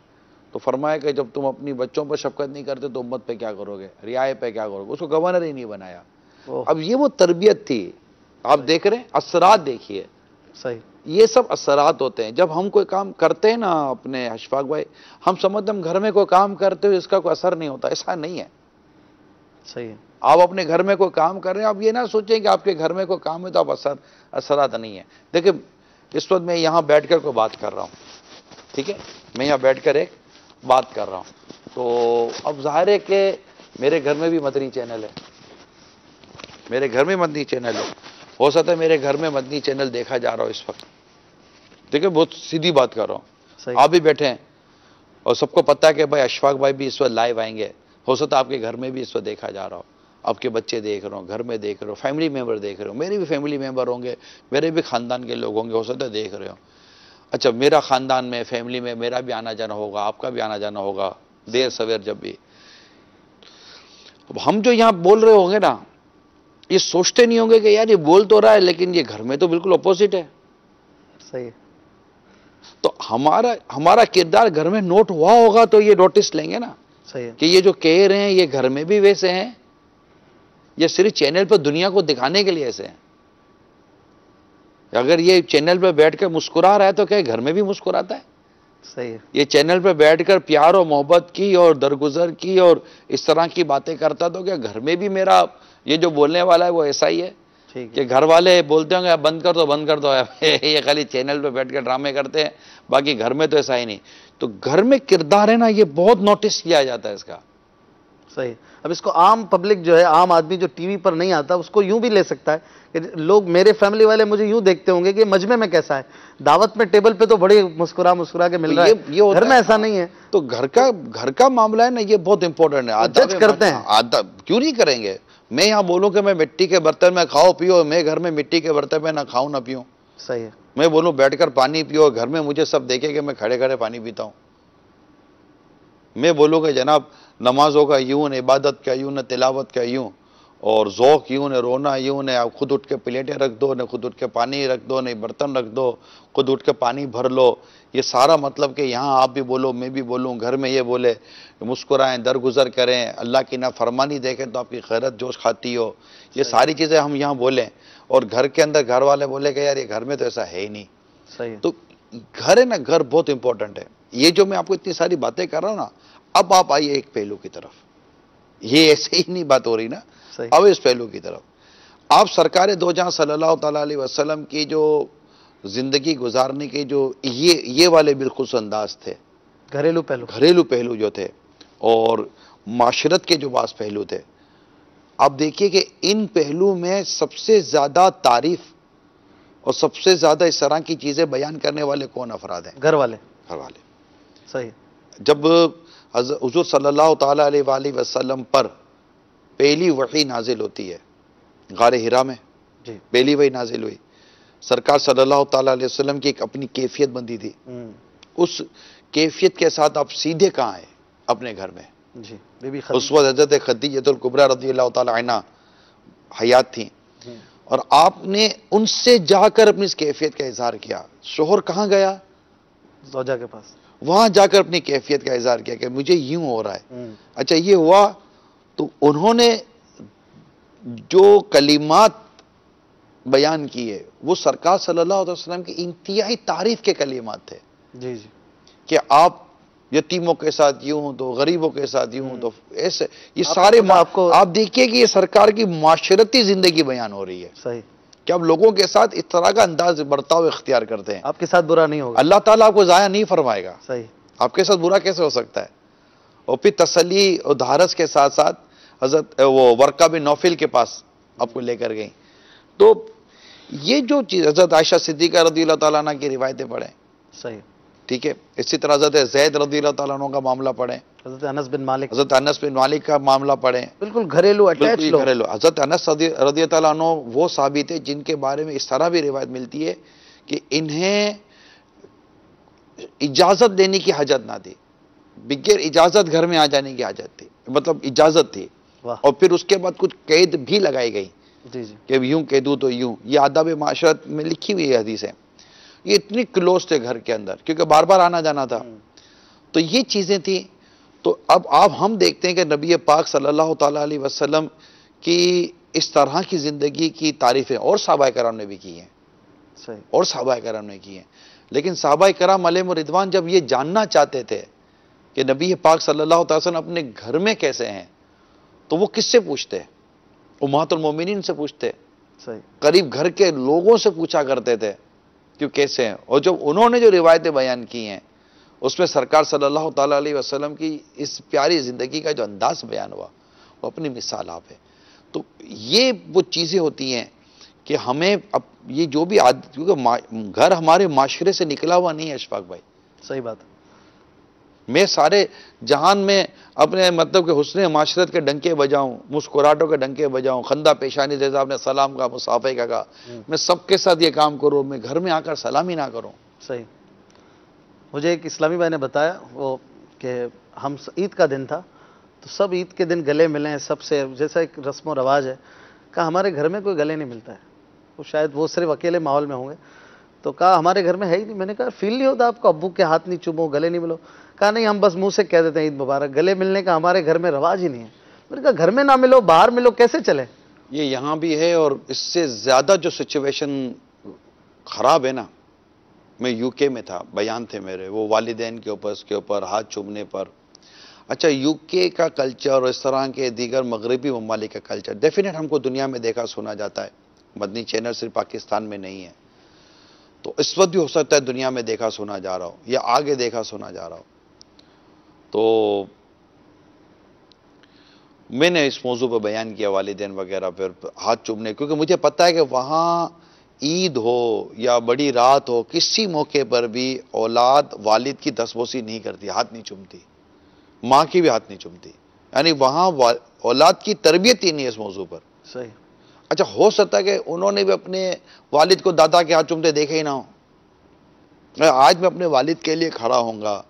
B: تو فرمایا کہ جب تم اپنی بچوں پر شفقت نہیں کرتے تو امت پہ کیا کرو گے، رعایا پہ کیا کرو گے. اس کو گورنر ہی نہیں بنایا. اب یہ وہ تربیت تھی. آپ دیکھ رہے ہیں اثرات، دیکھیے.
A: صحیح. یہ
B: سب اثرات ہوتے ہیں. جب ہم کوئی کام کرتے ہیں نا اپنے اشفاق بھائی، ہم سمجھتے ہیں گھر میں کوئی کام کرتے ہوئے اس کا کوئی اثر نہیں ہوتا. ایسا نہیں ہے.
A: صحیح ہے.
B: آپ اپنے گھر میں کوئی کام کر رہے ہیں، آپ یہ نہ سوچیں کہ آپ کے گھر میں کوئی کام ہے تو آپ اثرات نہیں ہے. دیکھیں اس وقت میں یہاں بیٹھ کر کوئی بات کر رہا ہوں، ٹھیک ہے، میں یہاں بیٹھ کر ایک بات کر رہا ہوں، تو اب ظاہر ہے کہ میرے گھر میں بھی مدنی چینل ہے، میرے گھر میں مدنی چینل ہے. ہو سکتا ہے میرے گھر میں مدنی چینل دیکھا جا رہا ہو اس وقت. دیکھیں بہت سیدھی بات کر رہا ہوں. آپ بھی بیٹھے ہیں اور سب کو پتا ہے کہ بھائی اشفاق بھائی بھی اس وقت لائیو آئیں گے. ہو سکتا ہے آپ کے گھر میں بھی اس وقت دیکھا جا رہا ہو، آپ کے بچے دیکھ رہے ہو، گھر میں دیکھ رہے ہو، فیملی ممبر دیکھ رہے ہو، میرے بھی فیملی ممبر ہوں گے، میرے بھی خاندان کے لوگ ہوں گے، ہو سکتا ہے دیکھ رہے ہو. اچھا، میرا خاندان میں، فیملی میں میرا بھی آنا جانا ہوگا، آپ کا بھی آنا جانا ہوگا، دیر سویر جب بھی. اب ہم جو یہاں بول رہے ہوں گے نا، یہ سوچتے نہیں ہوں گے کہ یار یہ بول تو رہا ہے لیکن یہ گھر میں تو بالکل اپوزٹ ہے.
A: صحیح.
B: تو ہمارا کردار گھر میں نوٹ ہوا ہوگا تو یہ نوٹس لیں گے نا.
A: صحیح.
B: کہ یہ جو کہہ رہے ہیں یہ گھر میں بھی ویسے ہیں، یہ صرف چینل پہ دنیا کو دکھانے کے لیے ایسے ہیں. اگر یہ چینل پہ بیٹھ کر مسکرا رہا ہے تو کیا گھر میں بھی مسکراتا ہے؟
A: صحیح.
B: یہ چینل پہ بیٹھ کر پیار و محبت کی اور درگزر کی اور اس طرح کی باتیں کرتا تو کیا گھر میں بھی میرا یہ جو بولنے والا ہے وہ ایسا ہی ہے؟ کہ گھر والے بولتے ہوں گے بند کر دو بند کر دو، یہ خالی چینل پہ بیٹھ کے ڈرامے کرتے ہیں، باقی گھر میں تو ایسا ہی نہیں. تو گھر میں کردار ہے نا، یہ بہت نوٹس کیا جاتا ہے اس کا.
A: صحیح. اب اس کو عام پبلک جو ہے، عام آدمی جو ٹی وی پر نہیں آتا، اس کو یوں بھی لے سکتا ہے کہ لوگ، میرے فیملی والے مجھے یوں دیکھتے ہوں گے کہ مجمع میں کیسا ہے، دعوت میں ٹیبل پہ تو بڑے مسکرا کے مل رہا ہے، گھر میں ایسا نہیں ہے.
B: تو گھر کا معاملہ ہے نا، یہ بہت امپورٹنٹ ہے.
A: جج کرتے ہیں.
B: کیوں نہیں کریں گے؟ میں یہاں بولوں کہ میں مٹی کے برتن میں کھاؤ پیو، میں گھر میں مٹی کے برتن میں نہ کھاؤں نہ پیوں.
A: صحیح ہے.
B: میں بولوں بیٹھ کر پانی پیو، گھر میں مجھے سب دیکھے کہ میں کھڑے کھڑے پانی پیتا ہوں. میں بولوں کہ جناب نمازوں کا یوں نہ، عبادت کا یوں نہ، تلاوت کا یوں، اور ذوق یوں نہ، رونا یوں نہ، آپ خود اٹھ کے پلیٹیں رکھ دو، نہ خود اٹھ کے پانی رکھ دو، نہ برتن رکھ دو، خود اٹھ کے پانی بھر لو. یہ سارا مطلب کہ یہاں آپ بھی بولو، میں بھی بولوں، گھر میں یہ بولے، مسکرائیں، درگزر کریں، اللہ کی نافرمانی دیکھیں تو آپ کی غیرت جوش کھاتی ہو. یہ ساری چیزیں ہم یہاں بولیں، اور گھر کے اندر گھر والے بولے کہ یار یہ گھر میں تو ایسا ہے ہی نہیں.
A: صحیح.
B: تو گھر ہے نا، گھر بہت امپورٹنٹ ہے. یہ جو میں آپ کو اتنی ساری باتیں کر رہا ہوں نا، اب آپ آئیے ایک پہلو کی طرف. یہ ایسے ہی نہیں بات ہو رہی نا، اب اس پہلو کی طرف. آپ سرکار دو جہاں صلی اللہ تعالیٰ علیہ وسلم کی جو زندگی گزارنے کے جو یہ والے بالخصوص انداز تھے، گھریلو پہلو جو تھے، اور معاشرت کے جو بعض پہلو تھے، آپ دیکھیے کہ ان پہلو میں سب سے زیادہ تعریف اور سب سے زیادہ اس طرح کی چیزیں بیان کرنے والے کون افراد ہیں؟
A: گھر والے.
B: صحیح. جب حضور صلی اللہ تعالیٰ علیہ وآلہ وسلم پر پہلی وحی نازل ہوتی ہے غار حرا میں، پہلی وحی نازل ہوئی، سرکار صلی اللہ تعالیٰ علیہ وسلم کی ایک اپنی کیفیت بندی تھی. اس کیفیت کے ساتھ آپ سیدھے کہاں ہیں؟ اپنے گھر میں.
A: جی بی بی
B: اس
A: خدیجہ،
B: وقت حضرت خدیجہ الکبریٰ رضی اللہ تعالی عنہ حیات تھیں، اور آپ نے ان سے جا کر اپنی اس کیفیت کا اظہار کیا. شوہر کہاں گیا؟
A: زوجہ کے پاس.
B: وہاں جا کر اپنی کیفیت کا اظہار کیا کہ مجھے یوں ہو رہا ہے.
A: ہوں،
B: اچھا یہ ہوا تو انہوں نے جو کلمات بیان کیے وہ سرکار صلی اللہ علیہ وسلم کی انتہائی تعریف کے کلمات تھے
A: جی جی
B: کہ آپ یتیموں کے ساتھ یوں تو غریبوں کے ساتھ یوں تو ایسے. یہ
A: آپ
B: سارے
A: خود آپ کو-
B: آپ دیکھیے کہ یہ سرکار کی معاشرتی زندگی بیان ہو رہی ہے
A: صحیح.
B: کہ آپ لوگوں کے ساتھ اس طرح کا انداز برتاؤ اختیار کرتے ہیں.
A: آپ کے ساتھ برا نہیں ہوگا.
B: اللہ تعالیٰ آپ کو ضائع نہیں فرمائے گا.
A: صحیح.
B: آپ کے ساتھ برا کیسے ہو سکتا ہے؟ اور پھر تسلی اور دھارس کے ساتھ ساتھ حضرت وہ ورقہ بن نوفل کے پاس آپ کو لے کر گئیں. تو یہ جو چیز حضرت عائشہ صدیقہ رضی اللہ تعالیٰ عنہ کی روایتیں پڑھیں،
A: صحیح.
B: ٹھیک ہے. اسی طرح حضرت زید رضی اللہ تعالیٰ عنہ کا معاملہ پڑھیں،
A: حضرت انس بن مالک،
B: حضرت انس بن مالک کا معاملہ پڑھیں.
A: بالکل گھریلو اٹیچ
B: بالکل
A: لوگ.
B: گھریلو. حضرت انس رضی اللہ عنہ وہ صحابی تھے جن کے بارے میں اس طرح بھی روایت ملتی ہے کہ انہیں اجازت لینے کی حاجت نہ تھی، بغیر اجازت گھر میں آ جانے کی حاجت تھی، مطلب اجازت تھی.
A: واہ.
B: اور پھر اس کے بعد کچھ قید بھی لگائی گئی
A: جی جی.
B: کہ یوں کہہ دوں تو یوں. یہ آداب معاشرت میں لکھی ہوئی حدیث ہے. یہ اتنی کلوز تھے گھر کے اندر کیونکہ بار بار آنا جانا تھا. تو یہ چیزیں تھیں. تو اب آپ ہم دیکھتے ہیں کہ نبی پاک صلی اللہ تعالیٰ علیہ وسلم کی اس طرح کی زندگی کی تعریفیں اور صحابہ کرام نے بھی کی ہیں،
A: صحیح.
B: اور صحابہ کرام نے کی ہیں. لیکن صحابہ کرام علیہم رضوان جب یہ جاننا چاہتے تھے کہ نبی پاک صلی اللہ تعالیٰ وسلم اپنے گھر میں کیسے ہیں تو وہ کس سے پوچھتے؟ امہات المومنین سے پوچھتے.
A: صحیح.
B: قریب گھر کے لوگوں سے پوچھا کرتے تھے کہ کیسے ہیں. اور جب انہوں نے جو روایتیں بیان کی ہیں اس میں سرکار صلی اللہ تعالیٰ علیہ وسلم کی اس پیاری زندگی کا جو انداز بیان ہوا وہ اپنی مثال آپ ہے. تو یہ وہ چیزیں ہوتی ہیں کہ ہمیں اب یہ جو بھی کیونکہ گھر ہمارے معاشرے سے نکلا ہوا نہیں ہے اشفاق بھائی.
A: صحیح بات.
B: میں سارے جہان میں اپنے مطلب کہ حسن معاشرت کے ڈنکے بجاؤں، مسکراہٹوں کے ڈنکے بجاؤں، خندہ پیشانی جیسا آپ نے سلام کا مصافحے کا کہا، میں سب کے ساتھ یہ کام کروں، میں گھر میں آ کر سلامی نہ کروں.
A: صحیح. مجھے ایک اسلامی بھائی نے بتایا وہ کہ ہم عید کا دن تھا تو سب عید کے دن گلے ملیں سب سے، جیسا ایک رسم و رواج ہے. کہا ہمارے گھر میں کوئی گلے نہیں ملتا ہے، وہ شاید وہ صرف اکیلے ماحول میں ہوں گے. تو کہا ہمارے گھر میں ہے ہی نہیں. میں نے کہا فیل نہیں ہوتا آپ کو ابو کے ہاتھ نہیں چومو، گلے نہیں ملو؟ کہا نہیں، ہم بس منہ سے کہہ دیتے ہیں عید مبارک، گلے ملنے کا ہمارے گھر میں رواج ہی نہیں ہے. میں نے کہا گھر میں نہ ملو باہر ملو کیسے چلے؟
B: یہ یہاں بھی ہے اور اس سے زیادہ جو سچویشن خراب ہے نا، میں یو کے میں تھا، بیان تھے میرے وہ والدین کے اوپر، اس کے اوپر ہاتھ چومنے پر. اچھا یو کے کا کلچر اور اس طرح کے دیگر مغربی ممالک کا کلچر ڈیفینیٹ ہم کو دنیا میں دیکھا سنا جاتا ہے. مدنی چینل صرف پاکستان میں نہیں ہے، تو اس وقت بھی ہو سکتا ہے دنیا میں دیکھا سنا جا رہا ہو یا آگے دیکھا سنا جا رہا ہو. تو میں نے اس موضوع پہ بیان کیا والدین وغیرہ پھر ہاتھ چومنے، کیونکہ مجھے پتا ہے کہ وہاں عید ہو یا بڑی رات ہو کسی موقع پر بھی اولاد والد کی دستبوسی نہیں کرتی، ہاتھ نہیں چومتی، ماں کی بھی ہاتھ نہیں چومتی. یعنی وہاں اولاد کی تربیت ہی نہیں ہے اس موضوع پر.
A: صحیح.
B: اچھا ہو سکتا ہے کہ انہوں نے بھی اپنے والد کو دادا کے ہاتھ چومتے دیکھے ہی نہ ہو. آج میں اپنے والد کے لیے کھڑا ہوں گا،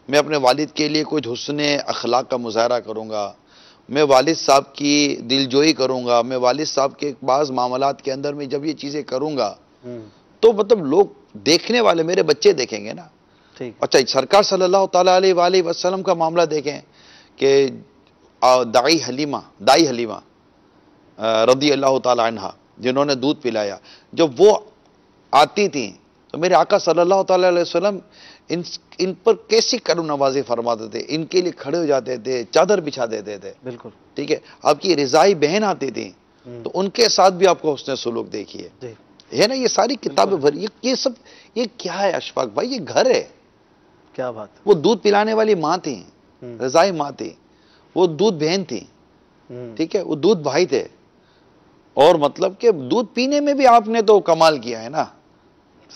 B: میں اپنے والد کے لیے کچھ حسن اخلاق کا مظاہرہ کروں گا، میں والد صاحب کی دلجوئی کروں گا، میں والد صاحب کے بعض معاملات کے اندر میں جب یہ چیزیں کروں گا تو مطلب لوگ دیکھنے والے میرے بچے دیکھیں گے نا.
A: ٹھیک.
B: اچھا سرکار صلی اللہ تعالیٰ علیہ وآلہ وسلم کا معاملہ دیکھیں کہ دائی حلیمہ رضی اللہ تعالیٰ عنہ جنہوں نے دودھ پلایا، جب وہ آتی تھیں تو میرے آقا صلی اللہ تعالیٰ علیہ وسلم ان پر کیسی کرم نوازی فرماتے تھے. ان کے لیے کھڑے ہو جاتے تھے، چادر بچھا دیتے تھے.
A: بالکل.
B: ٹھیک ہے. آپ کی رضائی بہن آتی تھیں تو ان کے ساتھ بھی آپ کو حسن سلوک دیکھیے ہے نا. یہ ساری کتابیں بھری، یہ سب یہ کیا ہے اشفاق بھائی؟ یہ گھر ہے.
A: کیا بات.
B: وہ دودھ پلانے والی ماں تھی، رضائی ماں تھی، وہ دودھ بہن تھی، ٹھیک ہے، وہ دودھ بھائی تھے. اور مطلب کہ دودھ پینے میں بھی آپ نے تو کمال کیا ہے نا،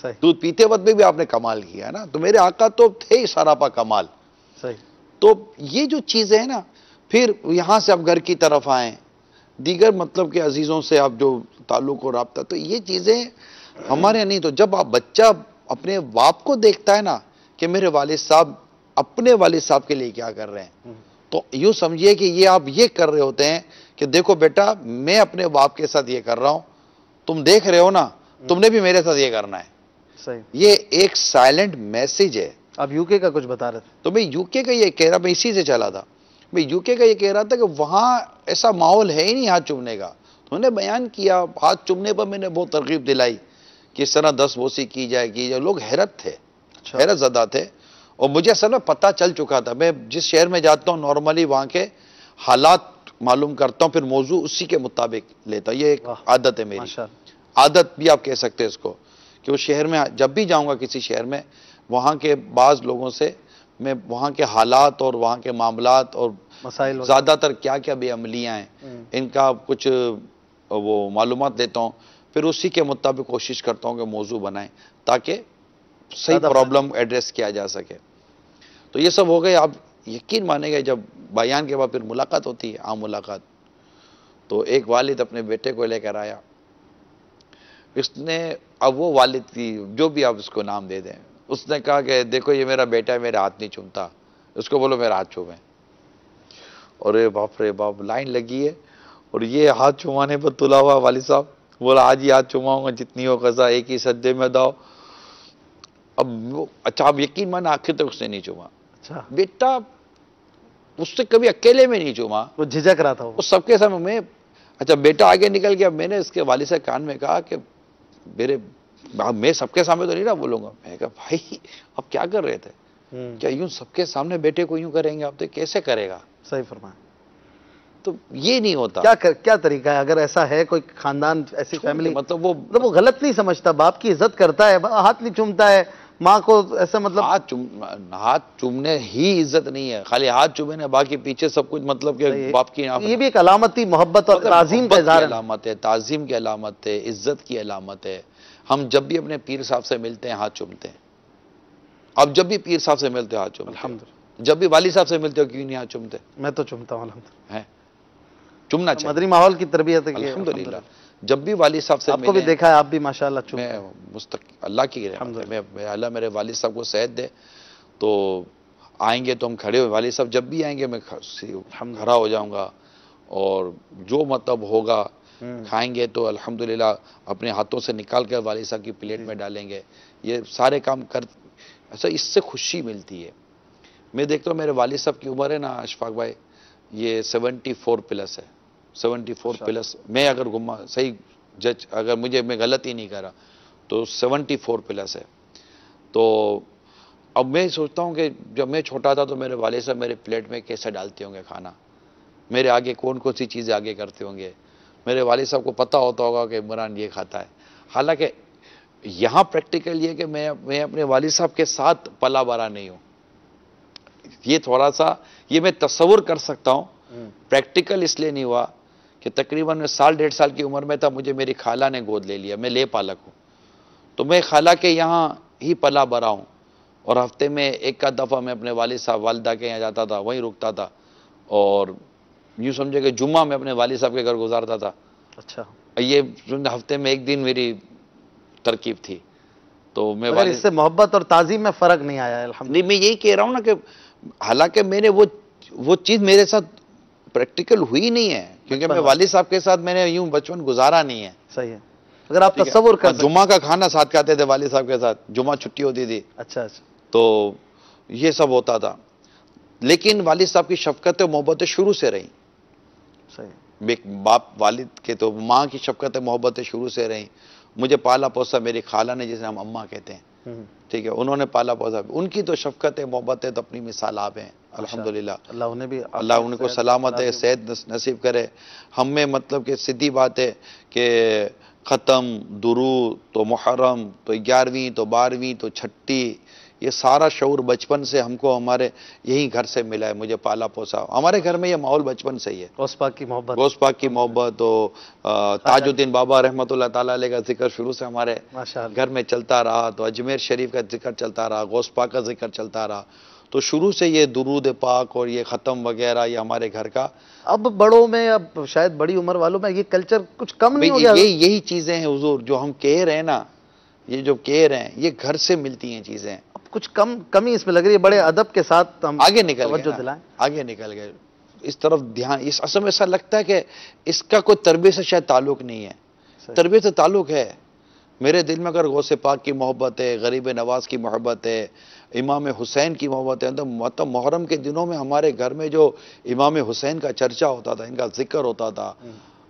A: صحیح.
B: دودھ پیتے وقت بھی آپ نے کمال کیا ہے نا. تو میرے آقا تو تھے ہی سراپا کمال.
A: صحیح.
B: تو یہ جو چیزیں ہیں نا، پھر یہاں سے آپ گھر کی طرف آئیں، دیگر مطلب کہ عزیزوں سے آپ جو تعلق و رابطہ، تو یہ چیزیں ہمارے نہیں. تو جب آپ بچہ اپنے باپ کو دیکھتا ہے نا کہ میرے والد صاحب اپنے والد صاحب کے لیے کیا کر رہے ہیں، تو یوں سمجھیے کہ یہ آپ یہ کر رہے ہوتے ہیں کہ دیکھو بیٹا میں اپنے باپ کے ساتھ یہ کر رہا ہوں، تم دیکھ رہے ہو نا، تم نے بھی میرے ساتھ یہ کرنا ہے.
A: صحیح.
B: یہ ایک سائلنٹ میسج ہے.
A: آپ یو کے کا کچھ بتا رہے تھے.
B: تو میں یو کے کا یہ کہہ رہا، میں اسی سے چلا تھا، میں یو کے کا یہ کہہ رہا تھا کہ وہاں ایسا ماحول ہے ہی نہیں ہاتھ چومنے کا. تو انہوں نے بیان کیا، ہاتھ چومنے پر میں نے بہت ترغیب دلائی کہ اس طرح 10 بوسی کی جائے. لوگ حیرت تھے، حیرت زدہ تھے. اور مجھے اصل میں پتہ چل چکا تھا، میں جس شہر میں جاتا ہوں نارملی وہاں کے حالات معلوم کرتا ہوں، پھر موضوع اسی کے مطابق لیتا ہوں. یہ ایک عادت ہے میری، عادت بھی آپ کہہ سکتے ہیں اس کو، کہ اس شہر میں جب بھی جاؤں گا کسی شہر میں، وہاں کے بعض لوگوں سے میں وہاں کے حالات اور وہاں کے معاملات اور
A: مسائل
B: زیادہ تر کیا کیا بے عملیاں ہیں ان کا کچھ وہ معلومات لیتا ہوں، پھر اسی کے مطابق کوشش کرتا ہوں کہ موضوع بنائیں تاکہ صحیح پرابلم ایڈریس کیا جا سکے. تو یہ سب ہو گئے. آپ یقین مانیں گے جب بیان کے بعد پھر ملاقات ہوتی ہے، عام ملاقات، تو ایک والد اپنے بیٹے کو لے کر آیا. اس نے، اب وہ والد کی جو بھی آپ اس کو نام دے دیں، اس نے کہا کہ دیکھو یہ میرا بیٹا ہے، میرا ہاتھ نہیں چومتا، اس کو بولو میرا ہاتھ چومیں. اور باپ رے باپ، لائن لگی ہے اور یہ ہاتھ چومانے پر تلا ہوا والد صاحب بولا آج ہی ہاتھ چوماؤں گا، جتنی ہو قضا ایک ہی سجدے میں داؤ. اب اچھا، آپ یقین مانا آخر تک اس نے نہیں چوما.
A: اچھا.
B: بیٹا اس سے کبھی اکیلے میں نہیں چوما،
A: وہ جھجک رہا تھا.
B: وہ سب کے سامنے میں. اچھا بیٹا آگے نکل گیا، میں نے اس کے والد سے کان میں کہا کہ میں سب کے سامنے تو نہیں نہ بولوں گا. میں نے کہا بھائی اب کیا کر رہے تھے؟ کیا یوں سب کے سامنے بیٹے کو یوں کریں گے آپ؟ تو کیسے کرے گا؟
A: صحیح فرمایا.
B: تو یہ نہیں ہوتا.
A: کیا طریقہ ہے اگر ایسا ہے کوئی خاندان، ایسی فیملی،
B: مطلب
A: وہ غلط نہیں سمجھتا، باپ کی عزت کرتا ہے، ہاتھ نہیں چومتا ہے، ماں کو ایسا مطلب
B: ہاتھ چومنے ہی عزت نہیں ہے، خالی ہاتھ چومنے، باقی پیچھے سب کچھ مطلب کہ باپ کی
A: یہ بھی ایک علامتی محبت اور تعظیم کا اظہار ہے.
B: علامت ہے، تعظیم کی علامت ہے، عزت کی علامت ہے. ہم جب بھی اپنے پیر صاحب سے ملتے ہیں ہاتھ چومتے ہیں. اب جب بھی پیر صاحب سے ملتے ہو ہاتھ چومتے ہیں.
A: الحمدللہ.
B: جب بھی والد صاحب سے ملتے ہو کیوں نہیں ہاتھ چومتے؟
A: میں تو چومتا ہوں الحمدللہ.
B: چومنا چاہیے،
A: مدنی ماحول کی تربیت ہے.
B: الحمدللہ. جب بھی والد صاحب سے
A: آپ کو بھی دیکھا ہے، آپ بھی ماشاءاللہ چومتے ہیں.
B: اللہ کی رحمت ہے، اللہ میرے والد صاحب کو صحت دے، تو آئیں گے تو ہم کھڑے ہوئے، والد صاحب جب بھی آئیں گے میں کھڑا ہو جاؤں گا، اور جو مطلب ہوگا کھائیں گے تو الحمدللہ اپنے ہاتھوں سے نکال کر والد صاحب کی پلیٹ میں ڈالیں گے. یہ سارے کام ایسا اس سے خوشی ملتی ہے. میں دیکھتا ہوں میرے والد صاحب کی عمر ہے نا اشفاق بھائی، یہ 74 پلس ہے. 74 پلس، میں اگر صحیح جج، اگر میں غلطی نہیں کر رہا تو 74 پلس ہے. تو اب میں سوچتا ہوں کہ جب میں چھوٹا تھا تو میرے والد صاحب میرے پلیٹ میں کیسے ڈالتے ہوں گے کھانا، میرے آگے کون کون سی چیزیں آگے کرتے ہوں گے. میرے والد صاحب کو پتہ ہوتا ہوگا کہ عمران یہ کھاتا ہے. حالانکہ یہاں پریکٹیکل یہ کہ میں اپنے والد صاحب کے ساتھ پلا بڑا نہیں ہوں. یہ تھوڑا سا یہ میں تصور کر سکتا ہوں، پریکٹیکل اس لیے نہیں ہوا کہ تقریباً میں 1.5 سال کی عمر میں تھا، مجھے میری خالہ نے گود لے لیا. میں لے پالک ہوں، تو میں خالہ کے یہاں ہی پلا بڑا ہوں، اور ہفتے میں ایک آدھ دفعہ میں اپنے والد صاحب والدہ کے یہاں جاتا تھا، وہیں رکتا تھا، اور یوں سمجھے کہ جمعہ میں اپنے والد صاحب کے گھر گزارتا تھا.
A: اچھا.
B: یہ ہفتے میں ایک دن میری ترکیب تھی. تو میں
A: مگر اس سے محبت اور تعظیم میں فرق نہیں آیا الحمدللہ.
B: نہیں، میں یہی کہہ رہا ہوں نا کہ حالانکہ میں نے وہ چیز میرے ساتھ پریکٹیکل ہوئی نہیں ہے، کیونکہ میں والد صاحب کے ساتھ میں نے یوں بچپن گزارا نہیں ہے.
A: صحیح ہے. اگر آپ تصور کر
B: جمعہ کا کھانا ساتھ کھاتے تھے والد صاحب کے ساتھ، جمعہ چھٹی ہوتی تھی.
A: اچھا اچھا.
B: تو یہ سب ہوتا تھا، لیکن والد صاحب کی شفقت و محبتیں شروع سے رہیں.
A: صحیح.
B: باپ والد کے تو ماں کی شفقت و محبتیں شروع سے رہیں. مجھے پالا پوسا میری خالہ نے، جسے ہم اماں کہتے ہیں، ٹھیک ہے، انہوں نے پالا پوسا. ان کی تو شفقت محبتیں تو اپنی مثال آپ ہیں الحمدللہ. اللہ ان کو سلامت ہے، صحت نصیب کرے. ہم میں مطلب کہ سیدھی بات ہے کہ ختم، درود، تو محرم، تو 11ویں، تو 12ویں، تو چھٹی، یہ سارا شعور بچپن سے ہم کو ہمارے یہی گھر سے ملا ہے. مجھے پالا پوسا ہمارے گھر میں یہ ماحول بچپن سے ہی ہے.
A: غوث پاک کی محبت،
B: غوث پاک کی محبت. تو تاج الدین بابا رحمۃ اللہ تعالیٰ علیہ کا ذکر شروع سے ہمارے گھر میں چلتا رہا. تو اجمیر شریف کا ذکر چلتا رہا، غوث پاک کا ذکر چلتا رہا. تو شروع سے یہ درود پاک اور یہ ختم وغیرہ یہ ہمارے گھر کا.
A: اب بڑوں میں، اب شاید بڑی عمر والوں میں یہ کلچر کچھ کم نہیں ہو گیا.
B: یہی چیزیں ہیں حضور جو ہم کہہ رہے ہیں نا، یہ جو کہہ رہے ہیں یہ گھر سے ملتی ہیں چیزیں.
A: کچھ کمی اس میں لگ رہی ہے. بڑے ادب کے ساتھ ہم
B: آگے نکل
A: توجہ
B: گئے
A: دلائیں.
B: آگے نکل گئے اس طرف دھیان. اس اصل میں ایسا لگتا ہے کہ اس کا کوئی تربیت سے شاید تعلق نہیں ہے.
A: صحیح.
B: تربیت سے تعلق ہے. میرے دل میں اگر غوث پاک کی محبت ہے, غریب نواز کی محبت ہے, امام حسین کی محبت ہے, تو مطلب محرم کے دنوں میں ہمارے گھر میں جو امام حسین کا چرچا ہوتا تھا, ان کا ذکر ہوتا تھا,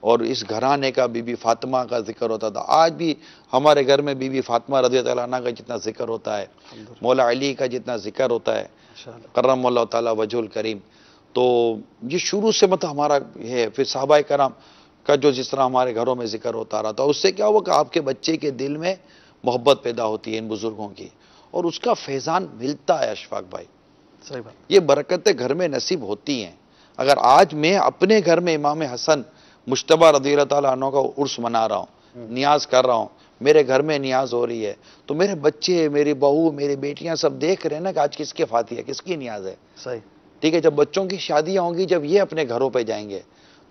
B: اور اس گھرانے کا بی بی فاطمہ کا ذکر ہوتا تھا. آج بھی ہمارے گھر میں بی بی فاطمہ رضی اللہ عنہ کا جتنا ذکر ہوتا ہے, مولا علی کا جتنا ذکر ہوتا ہے, کرم اللہ تعالیٰ وجہ الکریم, تو یہ شروع سے مطلب ہمارا ہے. پھر صحابہ کرام کا جو جس طرح ہمارے گھروں میں ذکر ہوتا رہا تھا, اس سے کیا ہوا کہ آپ کے بچے کے دل میں محبت پیدا ہوتی ہے ان بزرگوں کی, اور اس کا فیضان ملتا ہے. اشفاق بھائی,
A: صحیح بات.
B: یہ برکتیں گھر میں نصیب ہوتی ہیں. اگر آج میں اپنے گھر میں امام حسن مجتبی رضی اللہ تعالیٰ عنہ کا عرس منا رہا ہوں, نیاز کر رہا ہوں, میرے گھر میں نیاز ہو رہی ہے, تو میرے بچے, میری بہو, میری بیٹیاں سب دیکھ رہے ہیں نا کہ آج کس کے فاتح ہے, کس کی نیاز ہے.
A: صحیح.
B: ٹھیک ہے, جب بچوں کی شادیاں ہوں گی, جب یہ اپنے گھروں پہ جائیں گے,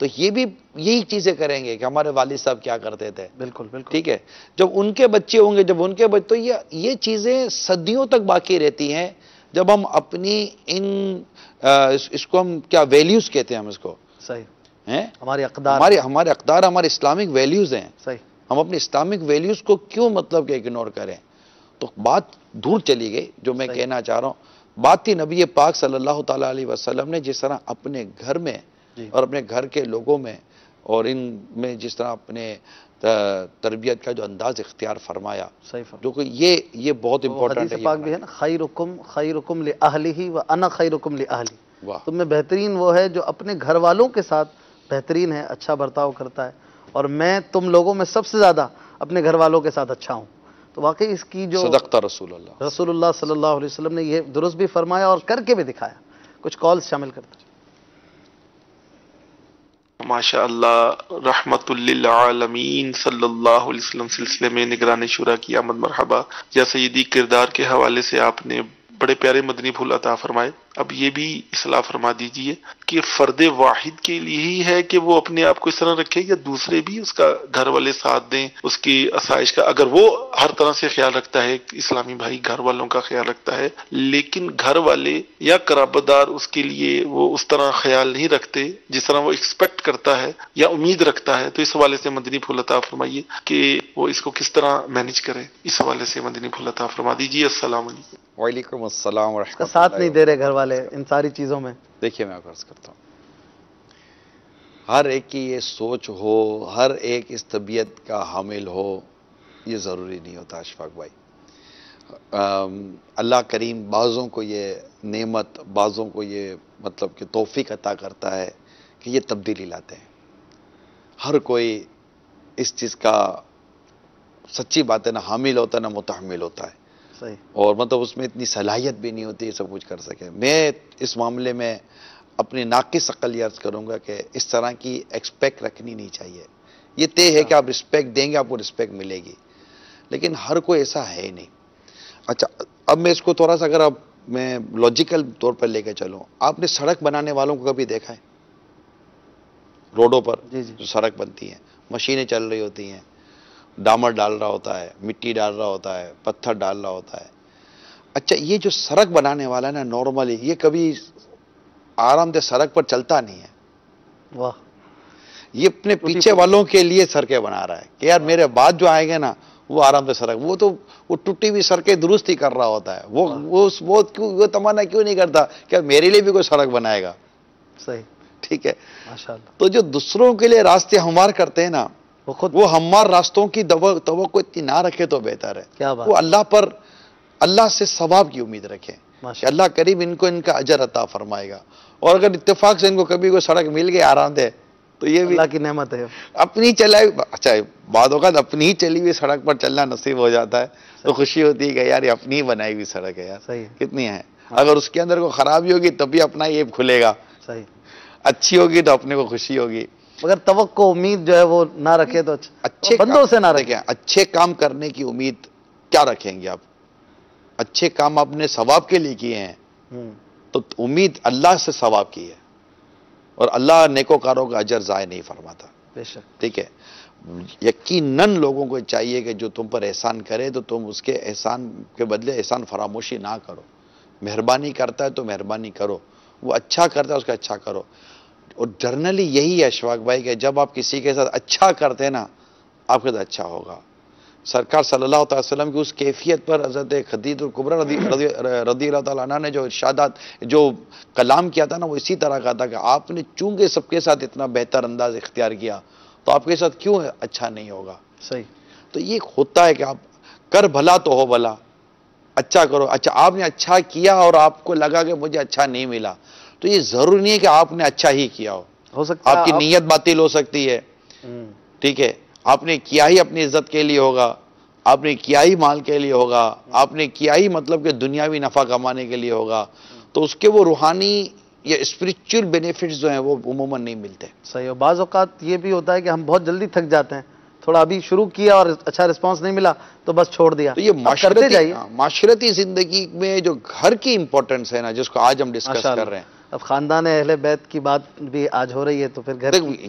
B: تو یہ بھی یہی چیزیں کریں گے کہ ہمارے والد صاحب کیا کرتے تھے.
A: بالکل بالکل.
B: ٹھیک ہے, جب ان کے بچے ہوں گے, جب ان کے بچے, تو یہ چیزیں صدیوں تک باقی رہتی ہیں. جب ہم اپنی اس کو ہم کیا ویلیوز کہتے ہیں, ہم اس کو
A: صحیح
B: ہیں,
A: ہماری اقدار.
B: ہمارے اقدار ہمارے اسلامک ویلیوز ہیں.
A: صحیح.
B: ہم اپنے اسلامک ویلیوز کو کیوں مطلب کہ اگنور کریں. تو بات دور چلی گئی. جو میں کہنا چاہ رہا ہوں, بات تھی نبی پاک صلی اللہ تعالیٰ علیہ وسلم نے جس طرح اپنے گھر میں اور اپنے گھر کے لوگوں میں اور ان میں جس طرح اپنے تربیت کا جو انداز اختیار فرمایا, جو کہ یہ بہت امپورٹنٹ ہے.
A: حدیث پاک بھی ہے نا, خیرکم لأہلہ وانا خیرکم لأہلی. تم میں بہترین وہ ہے جو اپنے گھر والوں کے ساتھ بہترین ہے, اچھا برتاؤ کرتا ہے, اور میں تم لوگوں میں سب سے زیادہ اپنے گھر والوں کے ساتھ اچھا ہوں. تو واقعی اس کی جو
B: صدقت رسول
A: اللہ صلی اللہ علیہ وسلم نے یہ درست بھی فرمایا اور کر کے بھی دکھایا. کچھ کالز شامل کرتا ہے.
C: ماشاء اللہ, رحمت للعالمین صلی اللہ علیہ وسلم سلسلے میں نگران شورا کی آمد مرحبا. یا سیدی, کردار کے حوالے سے آپ نے بڑے پیارے مدنی پھول عطا فرمائے. اب یہ بھی اصلاح فرما دیجئے کہ فرد واحد کے لیے ہی ہے کہ وہ اپنے آپ کو اس طرح رکھے, یا دوسرے بھی اس کا گھر والے ساتھ دیں اس کی آسائش کا. اگر وہ ہر طرح سے خیال رکھتا ہے, اسلامی بھائی گھر والوں کا خیال رکھتا ہے, لیکن گھر والے یا قرابت دار اس کے لیے وہ اس طرح خیال نہیں رکھتے جس طرح وہ ایکسپیکٹ کرتا ہے یا امید رکھتا ہے, تو اس حوالے سے مدنی پھول عطا فرمائیے کہ وہ اس کو کس طرح مینیج کرے. اس حوالے سے مدنی پھول عطا فرما دیجیے. السلام علیکم.
B: وعلیکم السلام ورحمۃ اللہ.
A: ساتھ نہیں دے رہے گھر والے ان ساری چیزوں میں.
B: دیکھیے, میں عرض کرتا ہوں, ہر ایک کی یہ سوچ ہو, ہر ایک اس طبیعت کا حامل ہو, یہ ضروری نہیں ہوتا. اشفاق بھائی, اللہ کریم بعضوں کو یہ نعمت, بعضوں کو یہ مطلب کہ توفیق عطا کرتا ہے کہ یہ تبدیلی لاتے ہیں. ہر کوئی اس چیز کا سچی بات ہے, نہ حامل ہوتا ہے نہ متحمل ہوتا ہے.
A: صحیح.
B: اور مطلب اس میں اتنی صلاحیت بھی نہیں ہوتی یہ سب کچھ کر سکے. میں اس معاملے میں اپنی ناقص عقل یہ عرض کروں گا کہ اس طرح کی ایکسپیکٹ رکھنی نہیں چاہیے. یہ طے ہے کہ آپ رسپیکٹ دیں گے, آپ کو رسپیکٹ ملے گی, لیکن ہر کوئی ایسا ہے ہی نہیں. اچھا, اب میں اس کو تھوڑا سا اگر میں لاجیکل طور پر لے کے چلوں, آپ نے سڑک بنانے والوں کو کبھی دیکھا ہے؟ روڈوں پر جو سڑک بنتی ہیں, مشینیں چل رہی ہوتی ہیں, ڈامر ڈال رہا ہوتا ہے, مٹی ڈال رہا ہوتا ہے, پتھر ڈال رہا ہوتا ہے. اچھا, یہ جو سڑک بنانے والا ہے نا, نارملی یہ کبھی آرام دہ سڑک پر چلتا نہیں ہے.
A: واہ.
B: یہ اپنے پیچھے والوں کے لیے سڑکیں بنا رہا ہے کہ یار میرے بعد جو آئے گے نا وہ آرام دہ سڑک, وہ ٹوٹی ہوئی سڑکیں درست ہی کر رہا ہوتا ہے. وہ تمنا کیوں نہیں کرتا کہ میرے لیے بھی کوئی سڑک بنائے گا.
A: صحیح.
B: ٹھیک ہے.
A: ماشاءاللہ.
B: تو جو دوسروں کے لیے راستے ہموار کرتے ہیں نا, وہ ہمار راستوں کی توقع اتنی نہ رکھے تو بہتر ہے.
A: کیا بات.
B: وہ اللہ سے ثواب کی امید رکھے کہ اللہ قریب ان کا اجر عطا فرمائے گا. اور اگر اتفاق سے ان کو کبھی کوئی سڑک مل گئی آرام دہ, تو یہ بھی
A: اللہ کی نعمت ہے.
B: اپنی چلائی, اچھا بعد اوقات اپنی ہی چلی ہوئی سڑک پر چلنا نصیب ہو جاتا ہے تو خوشی ہوتی ہے کہ یار یہ اپنی ہی بنائی ہوئی سڑک ہے یار.
A: صحیح.
B: کتنی ہے. اگر اس کے اندر کوئی خرابی ہوگی تب بھی اپنا یہ کھلے گا.
A: صحیح.
B: اچھی ہوگی تو اپنے کو خوشی ہوگی.
A: مگر توقع امید جو ہے وہ نہ رکھے تو
B: اچھے
A: بندوں سے نہ رکھے.
B: اچھے کام کرنے کی امید کیا رکھیں گے آپ؟ اچھے کام آپ نے ثواب کے لیے کیے ہیں تو امید اللہ سے ثواب کی ہے, اور اللہ نیکوکاروں کا اجر ضائع نہیں فرماتا.
A: بے شک.
B: ٹھیک ہے. یقیناً لوگوں کو چاہیے کہ جو تم پر احسان کرے تو تم اس کے احسان کے بدلے احسان فراموشی نہ کرو. مہربانی کرتا ہے تو مہربانی کرو، وہ اچھا کرتا ہے اس کا اچھا کرو. اور جرنلی یہی ہے اشفاق بھائی کہ جب آپ کسی کے ساتھ اچھا کرتے ہیں نا آپ کے ساتھ اچھا ہوگا. سرکار صلی اللہ تعالی وسلم کی اس کیفیت پر حضرت خدیجہ کبریٰ رضی اللہ تعالیٰ عنہ نے جو ارشادات جو کلام کیا تھا نا وہ اسی طرح کا تھا کہ آپ نے چونکہ سب کے ساتھ اتنا بہتر انداز اختیار کیا تو آپ کے ساتھ کیوں اچھا نہیں ہوگا.
A: صحیح.
B: تو یہ ہوتا ہے کہ آپ کر بھلا تو ہو بھلا، اچھا کرو. اچھا آپ نے اچھا کیا اور آپ کو لگا کہ مجھے اچھا نہیں ملا تو یہ ضروری نہیں ہے کہ آپ نے اچھا ہی کیا
A: ہو سکتا ہے
B: آپ کی نیت باطل ہو سکتی ہے. ٹھیک ہے، آپ نے کیا ہی اپنی عزت کے لیے ہوگا، آپ نے کیا ہی مال کے لیے ہوگا، آپ نے کیا ہی مطلب کہ دنیاوی نفع کمانے کے لیے ہوگا، تو اس کے وہ روحانی یا اسپریچول بینیفٹس جو ہیں وہ عموماً نہیں ملتے.
A: صحیح. اور بعض اوقات یہ بھی ہوتا ہے کہ ہم بہت جلدی تھک جاتے ہیں، تھوڑا ابھی شروع کیا اور اچھا رسپانس نہیں ملا تو بس چھوڑ دیا.
B: تو یہ
A: اب کرتے جائیے.
B: معاشرتی زندگی میں جو گھر کی امپورٹنس ہے نا جس کو آج ہم ڈسکس کر رہے ہیں،
A: اب خاندان اہل بیت کی بات بھی آج ہو رہی ہے تو پھر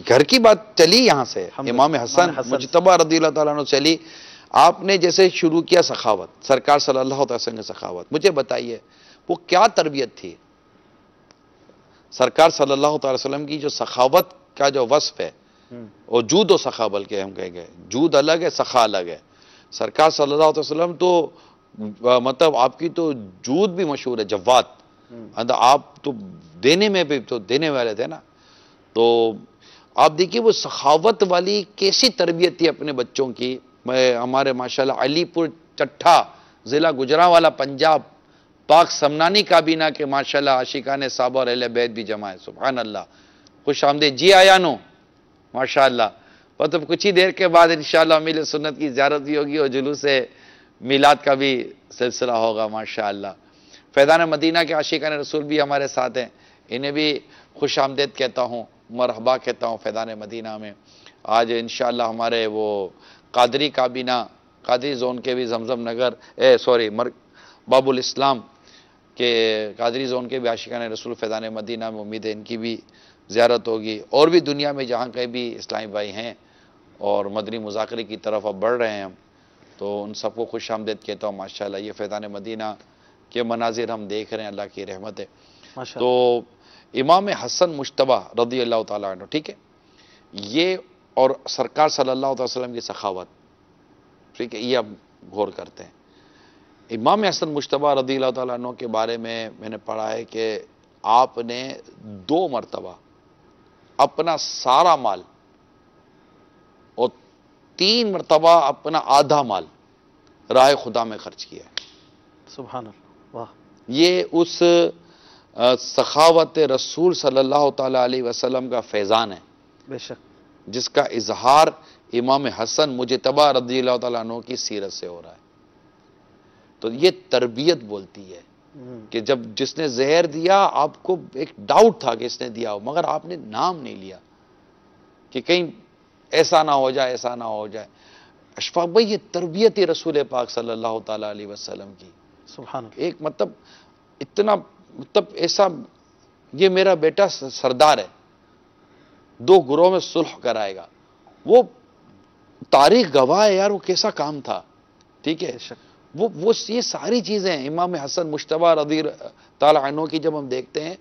B: گھر کی بات چلی یہاں سے امام حسن مجتبیٰ رضی اللہ تعالیٰ عنہ چلی. آپ نے جیسے شروع کیا سخاوت، سرکار صلی اللہ علیہ وسلم کی سخاوت، مجھے بتائیے وہ کیا تربیت تھی؟ سرکار صلی اللہ علیہ وسلم کی جو سخاوت کا جو وصف ہے اور جود و سخا بلکہ ہم کہیں گے، جود الگ ہے سخا الگ ہے. سرکار صلی اللہ علیہ وسلم تو مطلب آپ کی تو جود بھی مشہور ہے، جواد. آپ تو دینے میں بھی تو دینے والے تھے نا. تو آپ دیکھیے وہ سخاوت والی کیسی تربیت تھی اپنے بچوں کی. ہمارے ماشاءاللہ علی پور چٹھا ضلع گجرانوالہ پنجاب پاک سمنانی کابینہ کے ماشاءاللہ عاشقان صحابہ اور اہل بیت بھی جمع ہے. سبحان اللہ، خوش آمدید. جی آیا نو ماشاءاللہ. مطلب کچھ ہی دیر کے بعد انشاءاللہ میل سنت کی زیارت بھی ہوگی اور جلوس میلاد کا بھی سلسلہ ہوگا ماشاءاللہ. فیضان مدینہ کے عاشقان رسول بھی ہمارے ساتھ ہیں، انہیں بھی خوش آمدید کہتا ہوں، مرحبا کہتا ہوں فیضان مدینہ میں. آج انشاءاللہ ہمارے وہ قادری کابینہ، قادری زون کے بھی زمزم نگر باب الاسلام کے قادری زون کے بھی عاشقان رسول فیضان مدینہ میں امید ہے ان کی بھی زیارت ہوگی. اور بھی دنیا میں جہاں کہیں بھی اسلامی بھائی ہیں اور مدنی مذاکرے کی طرف اب بڑھ رہے ہیں ہم، تو ان سب کو خوش آمدید کہتا ہوں ماشاءاللہ. یہ فیضان مدینہ کے مناظر ہم دیکھ رہے ہیں، اللہ کی رحمت ہے. تو امام حسن مجتبیٰ رضی اللہ تعالیٰ عنہ، ٹھیک ہے، یہ اور سرکار صلی اللہ علیہ وسلم کی سخاوت، ٹھیک ہے، یہ اب غور کرتے ہیں. امام حسن مجتبیٰ رضی اللہ تعالیٰ عنہ کے بارے میں نے پڑھا ہے کہ آپ نے 2 مرتبہ اپنا سارا مال اور 3 مرتبہ اپنا آدھا مال راہ خدا میں خرچ کیا ہے.
A: سبحان اللہ. واہ. یہ
B: اس سخاوت رسول صلی اللہ تعالی علیہ وسلم کا فیضان ہے،
A: بے شک،
B: جس کا اظہار امام حسن مجتبیٰ رضی اللہ تعالیٰ عنہ کی سیرت سے ہو رہا ہے. تو یہ تربیت بولتی ہے کہ جب جس نے زہر دیا آپ کو ایک ڈاؤٹ تھا کہ اس نے دیا ہو، مگر آپ نے نام نہیں لیا کہ کہیں ایسا نہ ہو جائے، ایسا نہ ہو جائے. اشفاق بھائی یہ تربیت رسول پاک صلی اللہ تعالی علیہ وسلم کی.
A: سبحان اللہ.
B: ایک مطلب اتنا مطلب ایسا، یہ میرا بیٹا سردار ہے، 2 گروہ میں صلح کرائے گا، وہ تاریخ گواہ ہے یار وہ کیسا کام تھا. ٹھیک ہے، وہ یہ ساری چیزیں امام حسن مجتبیٰ رضی تعالیٰ عنہ کی جب ہم دیکھتے ہیں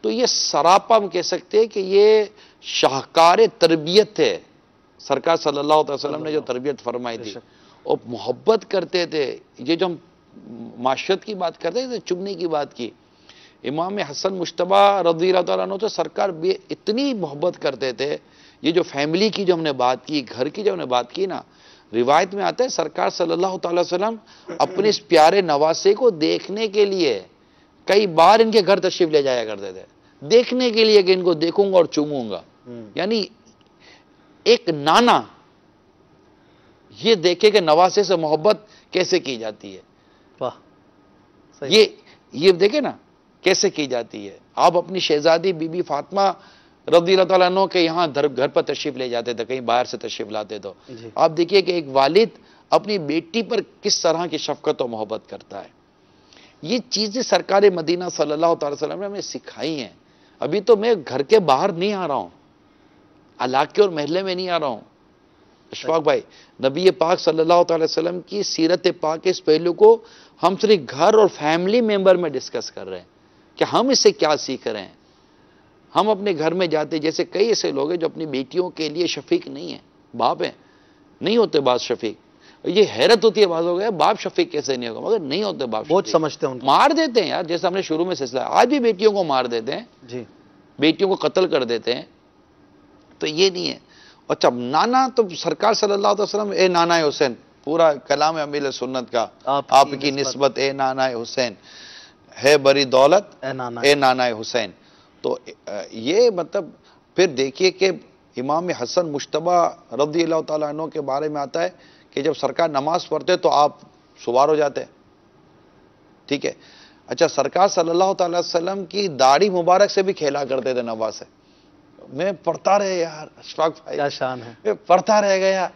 B: تو یہ سراپا ہم کہہ سکتے ہیں کہ یہ شاہکار تربیت ہے. سرکار صلی اللہ علیہ وسلم نے جو تربیت فرمائی تھی اور محبت کرتے تھے. یہ جو ہم معاشرت کی بات کرتے تھے، چگنے کی بات کی، امام حسن مجتبیٰ رضی اللہ تعالیٰ عنہ تو سرکار اتنی محبت کرتے تھے. یہ جو فیملی کی جو ہم نے بات کی، گھر کی جو ہم نے بات کی نا، روایت میں آتا ہے سرکار صلی اللہ تعالی وسلم اپنے اس پیارے نواسے کو دیکھنے کے لیے کئی بار ان کے گھر تشریف لے جایا کرتے تھے، دیکھنے کے لیے کہ ان کو دیکھوں گا اور چوموں گا. یعنی ایک نانا یہ دیکھے کہ نواسے سے محبت کیسے کی جاتی ہے. یہ دیکھیں نا کیسے کی جاتی ہے. آپ اپنی شہزادی بی بی فاطمہ رضی اللہ تعالیٰ عنہ کے یہاں گھر پر تشریف لے جاتے تھے، کہیں باہر سے تشریف لاتے تو آپ دیکھیے کہ ایک والد اپنی بیٹی پر کس طرح کی شفقت و محبت کرتا ہے. یہ چیزیں سرکار مدینہ صلی اللہ تعالی وسلم نے ہمیں سکھائی ہیں. ابھی تو میں گھر کے باہر نہیں آ رہا ہوں، علاقے اور محلے میں نہیں آ رہا ہوں، اشفاق بھائی، نبی پاک صلی اللہ تعالی وسلم کی سیرت پاک کے اس پہلو کو ہم صرف گھر اور فیملی ممبر میں ڈسکس کر رہے ہیں کہ ہم اس سے کیا سیکھ رہے ہیں. ہم اپنے گھر میں جاتے، جیسے کئی ایسے لوگ ہیں جو اپنی بیٹیوں کے لیے شفیق نہیں ہیں، باپ ہیں، نہیں ہوتے باپ شفیق. یہ حیرت ہوتی ہے بعض ہو گیا باپ شفیق کیسے نہیں ہوگا، مگر نہیں ہوتے باپ
A: بہت
B: شفیق.
A: سمجھتے ہیں ان کو.
B: مار دیتے ہیں یار، جیسے ہم نے شروع میں سلسلہ، آج بھی بیٹیوں کو مار دیتے ہیں،
A: جی
B: بیٹیوں کو قتل کر دیتے ہیں. تو یہ نہیں ہے. اچھا نانا، تو سرکار صلی اللہ علیہ وسلم اے نانا حسین، پورا کلام امیل سنت کا آپ کی نسبت اے نانا حسین ہے بری دولت اے نانا حسین. تو یہ مطلب پھر دیکھیے کہ امام حسن مجتبی رضی اللہ تعالیٰ عنہ کے بارے میں آتا ہے کہ جب سرکار نماز پڑھتے تو آپ سوار ہو جاتے. ٹھیک ہے. اچھا سرکار صلی اللہ تعالیٰ وسلم کی داڑھی مبارک سے بھی کھیلا کرتے تھے نواز سے. میں پڑھتا رہے یار اشفاق بھائی،
A: کیا شان ہے.
B: میں پڑھتا رہ گیا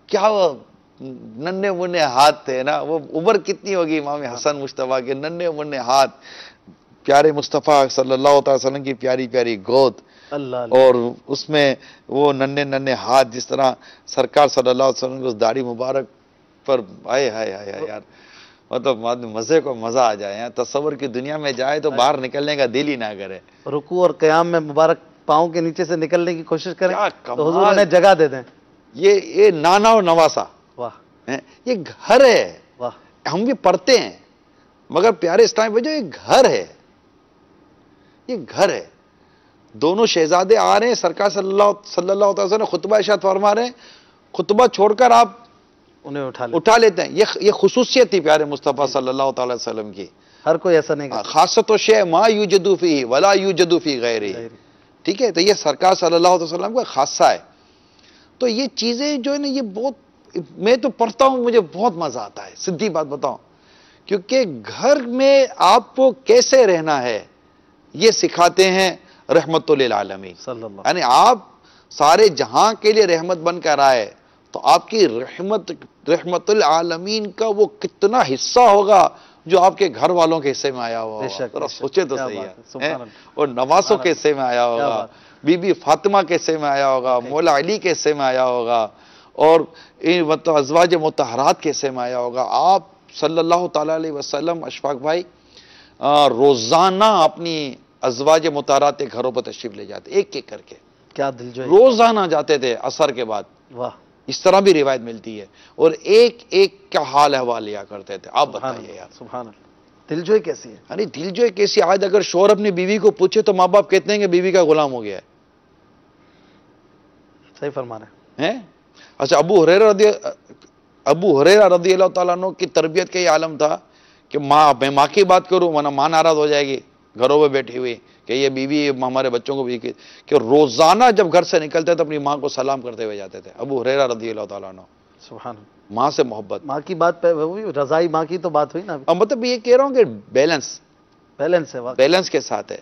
B: کیا وہ ننھے منھے ہاتھ تھے نا. وہ عمر کتنی ہوگی امام حسن مجتبیٰ کے، ننھے منھے ہاتھ، پیارے مصطفیٰ صلی اللہ تعالی وسلم کی پیاری پیاری گود،
A: اللہ
B: اور اس میں وہ ننھے ننھے ہاتھ، جس طرح سرکار صلی اللہ علیہ وسلم کی اس داڑھی مبارک پر آئے ہائے ہائے یار، مطلب مزے کو مزہ آ جائے. تصور کی دنیا میں جائے تو باہر نکلنے کا دل ہی نہ کرے.
A: رکوع اور قیام میں مبارک پاؤں کے نیچے سے نکلنے کی کوشش کریں
B: کیا
A: تو
B: کمال.
A: حضور ہمیں جگہ دے دیں.
B: یہ نانا اور نواسا،
A: واہ
B: یہ گھر ہے.
A: واہ.
B: ہم بھی پڑھتے ہیں مگر پیارے اسلام بھائیو، یہ گھر ہے، یہ گھر ہے. دونوں شہزادے آ رہے ہیں، سرکار صلی اللہ علیہ وسلم خطبہ ارشاد فرما رہے ہیں، خطبہ چھوڑ کر آپ
A: انہیں
B: اٹھا لیتے ہیں. یہ خصوصیت تھی پیارے مصطفیٰ صلی اللہ تعالی وسلم کی.
A: ہر کوئی ایسا نہیں کرتا.
B: خاصت و شے ما یوجد فیہ ولا یوجد فی غیرہ. ٹھیک ہے. تو یہ سرکار صلی اللہ علیہ وسلم کا خاصہ ہے. تو یہ چیزیں جو ہے نا، یہ بہت، میں تو پڑھتا ہوں مجھے بہت مزہ آتا ہے، سیدھی بات بتاؤں، کیونکہ گھر میں آپ کو کیسے رہنا ہے یہ سکھاتے ہیں رحمت للعالمین.
A: صلی اللہ.
B: یعنی آپ سارے جہاں کے لیے رحمت بن کر آئے تو آپ کی رحمت العالمین کا وہ کتنا حصہ ہوگا جو آپ کے گھر والوں کے حصے میں آیا ہوا ہوگا. ذرا سوچے تو صحیح ہے. اور نواسوں کے حصے میں آیا ہوگا، بی بی فاطمہ کے حصے میں آیا ہوگا، مولا علی کے حصے میں آیا ہوگا، اور مطلب ازواج مطہرات کے حصے میں آیا ہوگا. آپ صلی اللہ تعالی علیہ وسلم اشفاق بھائی روزانہ اپنی ازواج مطہرات کے گھروں پر تشریف لے جاتے، ایک ایک کر کے.
A: کیا دل جو
B: روزانہ جاتے تھے عصر کے بعد.
A: واہ.
B: اس طرح بھی روایت ملتی ہے، اور ایک ایک کا حال احوال لیا کرتے تھے. آپ بتائیے یار،
A: سبحان اللہ، دل جوئی کیسی ہے.
B: یعنی دل جو کیسی. آج اگر شوہر اپنی بیوی کو پوچھے تو ماں باپ کہتے ہیں کہ بیوی کا غلام ہو گیا ہے.
A: صحیح فرما رہے ہیں.
B: اچھا ابو ہریرہ رضی اللہ تعالیٰ عنہ کی تربیت کا یہ عالم تھا کہ میں ماں کی بات کروں ورنہ ماں ناراض ہو جائے گی گھروں میں بیٹھی ہوئی کہ یہ بیوی ہمارے بچوں کو بھی، کہ روزانہ جب گھر سے نکلتے تو اپنی ماں کو سلام کرتے ہوئے جاتے تھے. ابو ہریرہ رضی اللہ تعالیٰ عنہ.
A: سبحان اللہ.
B: ماں سے محبت.
A: ماں کی بات پہ رضائی ماں کی تو بات ہوئی نا.
B: اب مطلب یہ کہہ رہا ہوں کہ
A: بیلنس ہے،
B: بیلنس کے ساتھ ہے.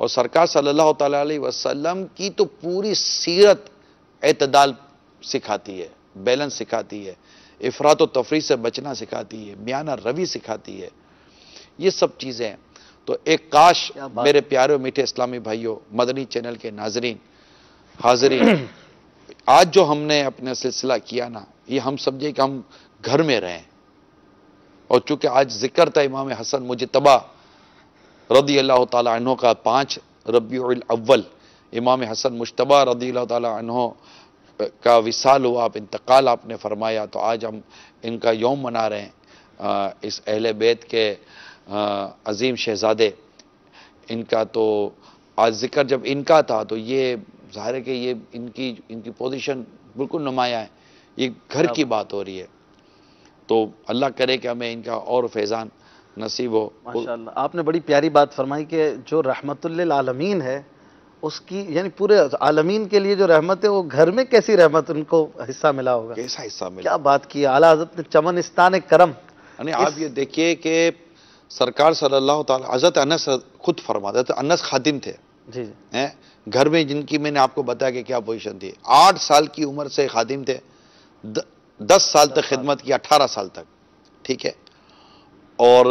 B: اور سرکار صلی اللہ تعالی علیہ وسلم کی تو پوری سیرت اعتدال سکھاتی ہے، بیلنس سکھاتی ہے، افراط و تفریط سے بچنا سکھاتی ہے، میانہ روی سکھاتی ہے. یہ سب چیزیں ہیں. تو ایک کاش میرے پیارے و میٹھے اسلامی بھائیوں، مدنی چینل کے ناظرین، حاضرین، آج جو ہم نے اپنا سلسلہ کیا نا، یہ ہم سمجھے کہ ہم گھر میں رہیں. اور چونکہ آج ذکر تھا امام حسن مجتبی رضی اللہ تعالی عنہ کا، 5 ربیع الاول امام حسن مجتبی رضی اللہ تعالی عنہ کا وصال ہوا، انتقال آپ نے فرمایا. تو آج ہم ان کا یوم منا رہے ہیں. اس اہل بیت کے عظیم شہزادے، ان کا تو آج ذکر جب ان کا تھا تو یہ ظاہر ہے کہ یہ ان کی پوزیشن بالکل نمایاں ہے. یہ گھر کی بات ہو رہی ہے. تو اللہ کرے کہ ہمیں ان کا اور فیضان نصیب ہو.
A: ماشاءاللہ. آپ نے بڑی پیاری بات فرمائی کہ جو رحمت للعالمین ہے اس کی، یعنی پورے عالمین کے لیے جو رحمت ہے، وہ گھر میں کیسی رحمت ان کو حصہ ملا ہوگا.
B: کیسا حصہ ملا.
A: کیا بات کی اعلیٰ حضرت نے، چمنستان کرم.
B: یعنی آپ یہ دیکھیے کہ سرکار صلی اللہ تعالی، حضرت انس خود فرماتے تھے، انس خادم تھے
A: جی
B: گھر میں، جن کی میں نے آپ کو بتایا کہ کیا پوزیشن تھی. 8 سال کی عمر سے خادم تھے، 10 سال تک خدمت کی، 18 سال تک. ٹھیک ہے. اور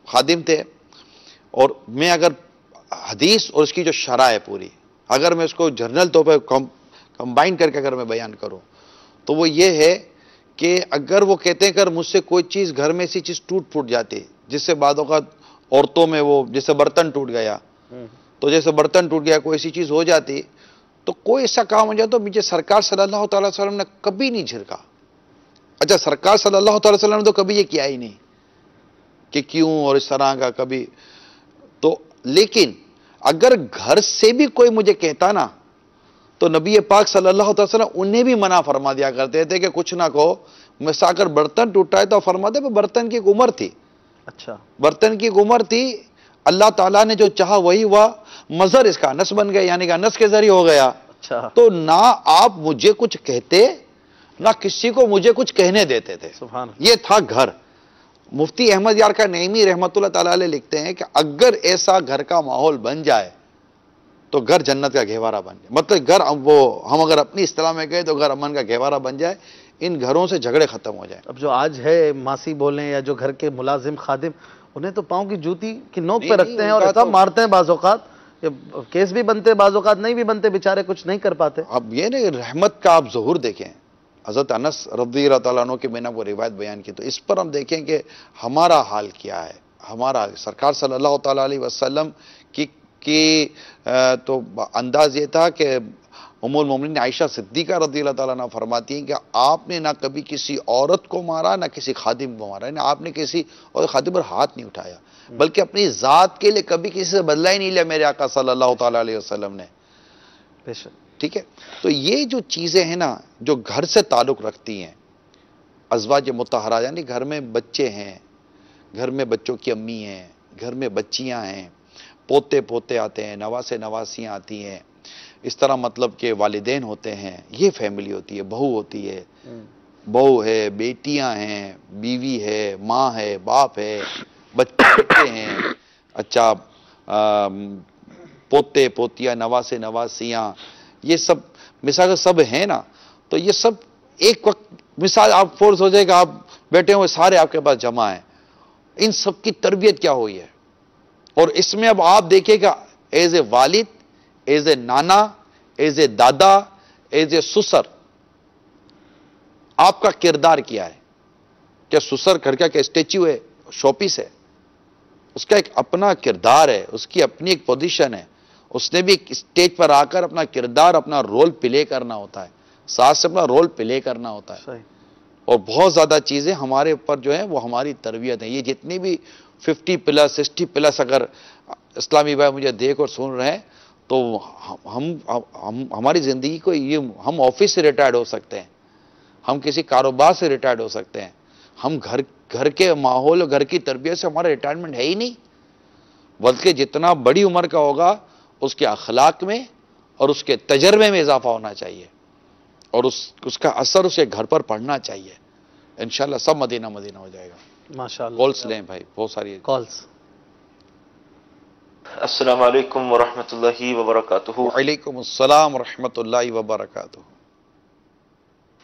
B: خادم تھے. اور میں اگر حدیث اور اس کی جو شرح ہے پوری، اگر میں اس کو جنرل طور پہ کمبائن کر کے اگر میں بیان کروں تو وہ یہ ہے کہ اگر وہ کہتے ہیں کہ مجھ سے کوئی چیز گھر میں ایسی چیز ٹوٹ پھوٹ جاتی جس سے بعد اوقات عورتوں میں وہ جیسے برتن ٹوٹ گیا، تو جیسے برتن ٹوٹ گیا کوئی ایسی چیز ہو جاتی تو کوئی ایسا کام ہو جاتا تو مجھے سرکار صلی اللہ تعالی وسلم نے کبھی نہیں جھڑکا. اچھا سرکار صلی اللہ تعالی وسلم نے تو کبھی یہ کیا ہی نہیں کہ کیوں اور اس طرح کا کبھی تو. لیکن اگر گھر سے بھی کوئی مجھے کہتا نا تو نبی پاک صلی اللہ علیہ وسلم انہیں بھی منع فرما دیا کرتے تھے کہ کچھ نہ کہو. مثلا اگر برتن ٹوٹا ہے تو فرماتے کہ برتن کی ایک عمر تھی.
A: اچھا
B: برتن کی ایک عمر تھی، اللہ تعالیٰ نے جو چاہا وہی ہوا، مظہر اس کا نس بن گیا، یعنی کہ نس کے ذریعے ہو گیا.
A: اچھا
B: تو نہ آپ مجھے کچھ کہتے نہ کسی کو مجھے کچھ کہنے دیتے تھے.
A: سبحان اللہ.
B: یہ تھا گھر. مفتی احمد یار کا نعیمی رحمت اللہ تعالیٰ علیہ لکھتے ہیں کہ اگر ایسا گھر کا ماحول بن جائے تو گھر جنت کا گہوارہ بن جائے. مطلب گھر ہم اگر اپنی اصطلاح میں کہیں تو گھر امن کا گہوارہ بن جائے، ان گھروں سے جھگڑے ختم ہو جائیں.
A: اب جو آج ہے ماسی بولیں یا جو گھر کے ملازم خادم، انہیں تو پاؤں کی جوتی کی نوک پہ
B: نہیں،
A: رکھتے ہیں اور
B: ان کا
A: اتنا
B: تو-
A: مارتے ہیں بعض اوقات. کیس بھی بنتے بعض اوقات نہیں بھی بنتے، بیچارے کچھ نہیں کر پاتے.
B: اب یہ نہیں رحمت کا آپ ظہور دیکھیں. حضرت انس رضی اللہ تعالیٰ عنہ کی میں نے وہ روایت بیان کی تو اس پر ہم دیکھیں کہ ہمارا حال کیا ہے. ہمارا سرکار صلی اللہ تعالیٰ علیہ وسلم کی تو انداز یہ تھا کہ ام المومنین عائشہ صدیقہ رضی اللہ تعالیٰ عنہ فرماتی ہیں کہ آپ نے نہ کبھی کسی عورت کو مارا نہ کسی خادم کو مارا، نہ آپ نے کسی اور خادم پر ہاتھ نہیں اٹھایا، بلکہ اپنی ذات کے لیے کبھی کسی سے بدلہ ہی نہیں لیا میرے آقا صلی اللہ تعالیٰ علیہ وسلم نے.
A: بے شک.
B: ٹھیک ہے. تو یہ جو چیزیں ہیں نا جو گھر سے تعلق رکھتی ہیں، ازواج مطہرہ یعنی گھر میں بچے ہیں، گھر میں بچوں کی امی ہیں، گھر میں بچیاں ہیں، پوتے پوتے آتے ہیں، نواسے نواسیاں آتی ہیں، اس طرح مطلب کہ والدین ہوتے ہیں، یہ فیملی ہوتی ہے. بہو ہوتی ہے، بہو ہے، بیٹیاں ہیں، بیوی ہے، ماں ہے، باپ ہے، بچے ہیں. اچھا پوتے پوتیاں، نواسے نواسیاں، یہ سب مثال سب ہیں نا. تو یہ سب ایک وقت مثال آپ فورس ہو جائے گا، آپ بیٹھے ہوئے سارے آپ کے پاس جمع ہیں. ان سب کی تربیت کیا ہوئی ہے. اور اس میں اب آپ دیکھیں گا ایز اے والد، ایز اے نانا، ایز اے دادا، ایز اے سسر آپ کا کردار کیا ہے. کیا سسر گھر کا کیا اسٹیچو ہے، شو پیس ہے؟ اس کا ایک اپنا کردار ہے، اس کی اپنی ایک پوزیشن ہے. اس نے بھی ایک اسٹیج پر آ کر اپنا کردار، اپنا رول پلے کرنا ہوتا ہے، ساتھ سے اپنا رول پلے کرنا ہوتا ہے.
A: صحیح.
B: اور بہت زیادہ چیزیں ہمارے اوپر جو ہیں وہ ہماری تربیت ہے. یہ جتنی بھی 50 پلس 60 پلس اگر اسلامی بھائی مجھے دیکھ اور سن رہے ہیں تو ہماری زندگی کو یہ ہم آفس سے ریٹائرڈ ہو سکتے ہیں، ہم کسی کاروبار سے ریٹائرڈ ہو سکتے ہیں، ہم گھر کے ماحول اور گھر کی تربیت سے ہمارا ریٹائرمنٹ ہے ہی نہیں. بلکہ جتنا بڑی عمر کا ہوگا اس کے اخلاق میں اور اس کے تجربے میں اضافہ ہونا چاہیے اور اس کا اثر اسے گھر پر پڑنا چاہیے. انشاءاللہ سب مدینہ مدینہ ہو جائے گا.
A: ماشاءاللہ.
B: کالس لیں بھائی، بہت ساری
A: کالس.
C: السلام علیکم ورحمۃ اللہ وبرکاتہ.
B: وعلیکم السلام ورحمۃ اللہ وبرکاتہ.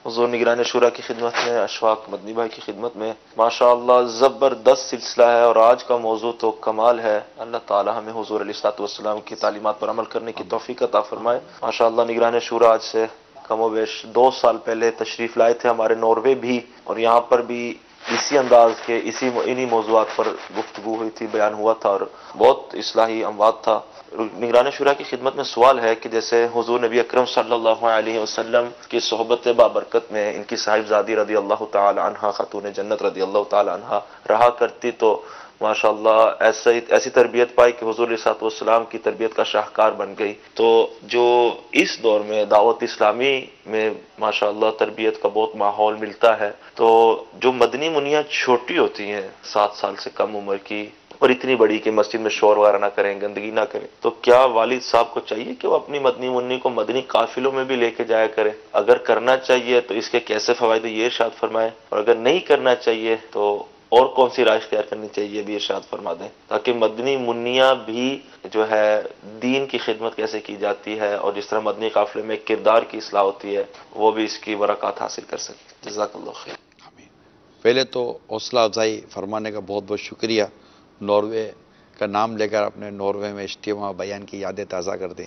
C: حضور نگران شورا کی خدمت میں، اشفاق مدنی بھائی کی خدمت میں. ماشاءاللہ زبردست سلسلہ ہے اور آج کا موضوع تو کمال ہے. اللہ تعالی ہمیں حضور علیہ الصلوۃ والسلام کی تعلیمات پر عمل کرنے کی توفیق عطا فرمائے. ماشاءاللہ نگران شورا آج سے کم و بیش 2 سال پہلے تشریف لائے تھے ہمارے ناروے بھی، اور یہاں پر بھی اسی انداز کے انہی موضوعات پر گفتگو ہوئی تھی، بیان ہوا تھا اور بہت اصلاحی اموات تھا. نگران شورا کی خدمت میں سوال ہے کہ جیسے حضور نبی اکرم صلی اللہ علیہ وسلم کی صحبت بابرکت میں ان کی صاحبزادی رضی اللہ تعالی عنہا خاتون جنت رضی اللہ تعالی عنہا رہا کرتی، تو ماشاءاللہ ایسی تربیت پائی کہ حضور علیہ الصلوۃ والسلام کی تربیت کا شاہکار بن گئی. تو جو اس دور میں دعوت اسلامی میں ماشاءاللہ تربیت کا بہت ماحول ملتا ہے، تو جو مدنی منیاں چھوٹی ہوتی ہیں 7 سال سے کم عمر کی اور اتنی بڑی کہ مسجد میں شور وغیرہ نہ کریں، گندگی نہ کریں، تو کیا والد صاحب کو چاہیے کہ وہ اپنی مدنی منی کو مدنی قافلوں میں بھی لے کے جایا کرے؟ اگر کرنا چاہیے تو اس کے کیسے فوائد یہ ارشاد فرمائیں، اور اگر نہیں کرنا چاہیے تو اور کون سی رائے اختیار کرنی چاہیے بھی ارشاد فرما دیں، تاکہ مدنی منیاں بھی جو ہے دین کی خدمت کیسے کی جاتی ہے اور جس طرح مدنی قافلے میں کردار کی اصلاح ہوتی ہے وہ بھی اس کی برکات حاصل کر سکیں. جزاک اللہ خیر.
B: پہلے تو حوصلہ افزائی فرمانے کا بہت بہت شکریہ. ناروے کا نام لے کر اپنے ناروے میں اجتماع بیان کی یادیں تازہ کر دیں.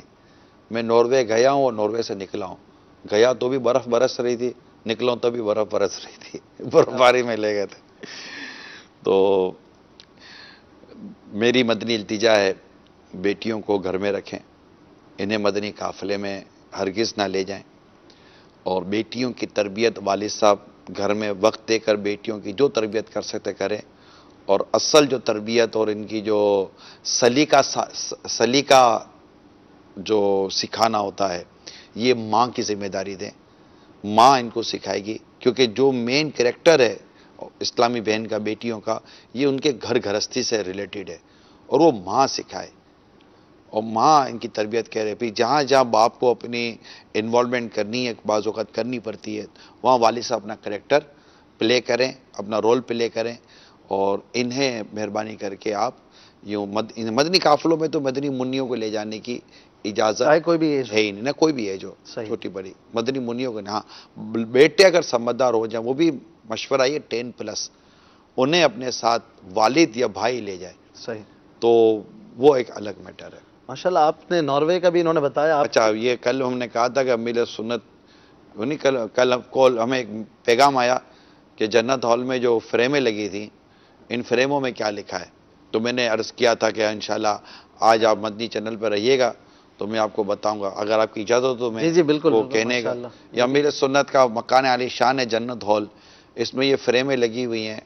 B: میں ناروے گیا ہوں اور ناروے سے نکلا ہوں. گیا تو بھی برف برس رہی تھی، نکلوں تو بھی برف برس رہی تھی، برف باری میں لے گئے تھے۔ تو میری مدنی التجا ہے بیٹیوں کو گھر میں رکھیں، انہیں مدنی قافلے میں ہرگز نہ لے جائیں، اور بیٹیوں کی تربیت والد صاحب گھر میں وقت دے کر بیٹیوں کی جو تربیت کر سکتے کریں، اور اصل جو تربیت اور ان کی جو سلیقہ جو سکھانا ہوتا ہے یہ ماں کی ذمہ داری دیں، ماں ان کو سکھائے گی، کیونکہ جو مین کریکٹر ہے اسلامی بہن کا بیٹیوں کا یہ ان کے گھر گھرستی سے ریلیٹڈ ہے، اور وہ ماں سکھائے، اور ماں ان کی تربیت کہہ رہے پھر جہاں جہاں باپ کو اپنی انوالومنٹ کرنی ہے، بعض اوقات کرنی پڑتی ہے، وہاں والد صاحب اپنا کریکٹر پلے کریں، اپنا رول پلے کریں، اور انہیں مہربانی کر کے آپ یوں مدنی قافلوں میں تو مدنی منیوں کو لے جانے کی اجازت
A: چاہے کوئی بھی ایج ہو۔
B: ہے ہی نہیں، نہ کوئی بھی ایج ہو،
A: صحیح۔
B: چھوٹی بڑی مدنی منیوں کو، ہاں بیٹے اگر سمجھدار ہو جائیں، وہ بھی مشورہ یہ 10+، انہیں اپنے ساتھ والد یا بھائی لے جائے
A: صحیح۔
B: تو وہ ایک الگ میٹر ہے۔
A: ماشاءاللہ آپ نے ناروے کا بھی انہوں نے بتایا۔ آپ
B: اچھا، یہ کل ہم نے کہا تھا کہ امیل سنت، کل ہمیں ایک پیغام آیا کہ جنت ہال میں جو فریمیں لگی تھیں ان فریموں میں کیا لکھا ہے، تو میں نے عرض کیا تھا کہ انشاءاللہ آج آپ مدنی چینل پر رہیے گا تو میں آپ کو بتاؤں گا، اگر آپ کی اجازت ہو تو میں
A: جی بالکل
B: وہ
A: بالکل،
B: کہنے گا۔
A: ماشاءاللہ۔
B: یہ امیر سنت کا مکان عالی شان ہے جنت ہال، اس میں یہ فریمیں لگی ہوئی ہیں،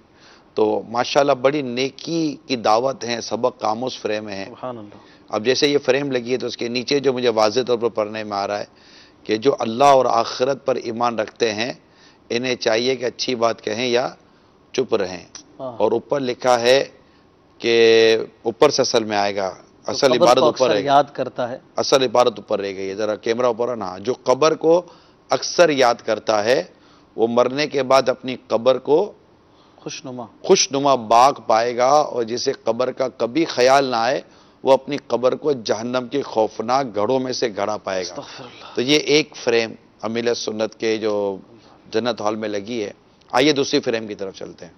B: تو ماشاءاللہ بڑی نیکی کی دعوت ہیں، سبق آموز فریمیں ہیں۔
A: سبحان اللہ۔
B: اب جیسے یہ فریم لگی ہے تو اس کے نیچے جو مجھے واضح طور پر پڑھنے میں آ رہا ہے کہ جو اللہ اور آخرت پر ایمان رکھتے ہیں انہیں چاہیے کہ اچھی بات کہیں یا چپ رہیں، اور اوپر لکھا ہے کہ اوپر سے اصل میں آئے گا، اصل
A: قبر
B: عبارت
A: کو
B: اوپر
A: اکثر
B: رہے گی،
A: یاد کرتا ہے۔
B: اصل عبارت اوپر رہ گئی ہے، ذرا کیمرہ اوپر نا، جو قبر کو اکثر یاد کرتا ہے وہ مرنے کے بعد اپنی قبر کو خوشنما باغ پائے گا، اور جسے قبر کا کبھی خیال نہ آئے وہ اپنی قبر کو جہنم کی خوفناک گڑھوں میں سے گھڑا پائے گا۔
A: استغفر اللہ۔
B: تو یہ ایک فریم امیل سنت کے جو جنت ہال میں لگی ہے۔ آئیے دوسری فریم کی طرف چلتے ہیں۔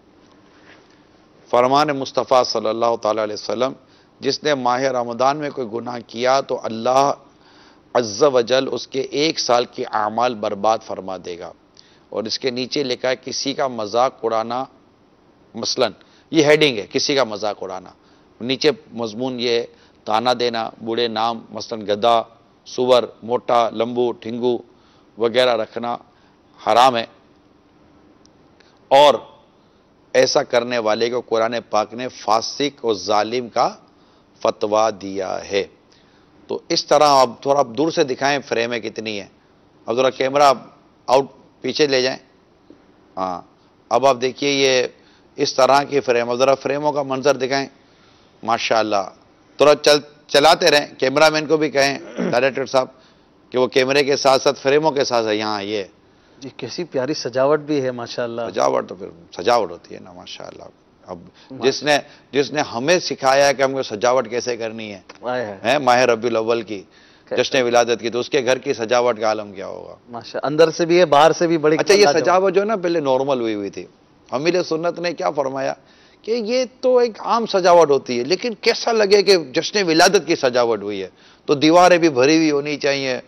B: فرمان مصطفیٰ صلی اللہ تعالی علیہ وسلم، جس نے ماہ رمضان میں کوئی گناہ کیا تو اللہ عز و جل اس کے 1 سال کے اعمال برباد فرما دے گا، اور اس کے نیچے لکھا ہے کسی کا مذاق اڑانا، مثلا یہ ہیڈنگ ہے، کسی کا مذاق اڑانا، نیچے مضمون یہ ہے تانا دینا، بوڑھے نام مثلا گدھا، سور، موٹا، لمبو، ٹھنگو وغیرہ رکھنا حرام ہے، اور ایسا کرنے والے کو قرآن پاک نے فاسق اور ظالم کا فتویٰ دیا ہے۔ تو اس طرح اب تھوڑا دور سے دکھائیں فریمیں کتنی ہیں، اب ذرا کیمرہ آؤٹ پیچھے لے جائیں، ہاں اب آپ دیکھیے یہ اس طرح کی فریم، اب ذرا فریموں کا منظر دکھائیں، ماشاءاللہ تھوڑا چلاتے رہیں، کیمرہ مین کو بھی کہیں ڈائریکٹر صاحب کہ وہ کیمرے کے ساتھ ساتھ فریموں کے ساتھ ہے، یہاں یہ
A: جی کیسی پیاری سجاوٹ بھی ہے ماشاءاللہ۔
B: سجاوٹ تو پھر سجاوٹ ہوتی ہے نا ماشاءاللہ۔ اب جس نے ہمیں سکھایا ہے کہ ہم کو سجاوٹ کیسے کرنی ہے ماہ ربیع الاول کی جشن ولادت کی، تو اس کے گھر کی سجاوٹ کا عالم کیا ہوگا
A: ماشاء، اندر سے بھی ہے باہر سے بھی بڑی۔
B: اچھا یہ سجاوٹ جو ہے نا پہلے نارمل ہوئی تھی، امیر سنت نے کیا فرمایا کہ یہ تو ایک عام سجاوٹ ہوتی ہے، لیکن کیسا لگے کہ جشن ولادت کی سجاوٹ ہوئی ہے تو دیواریں بھی بھری ہوئی ہونی چاہیے،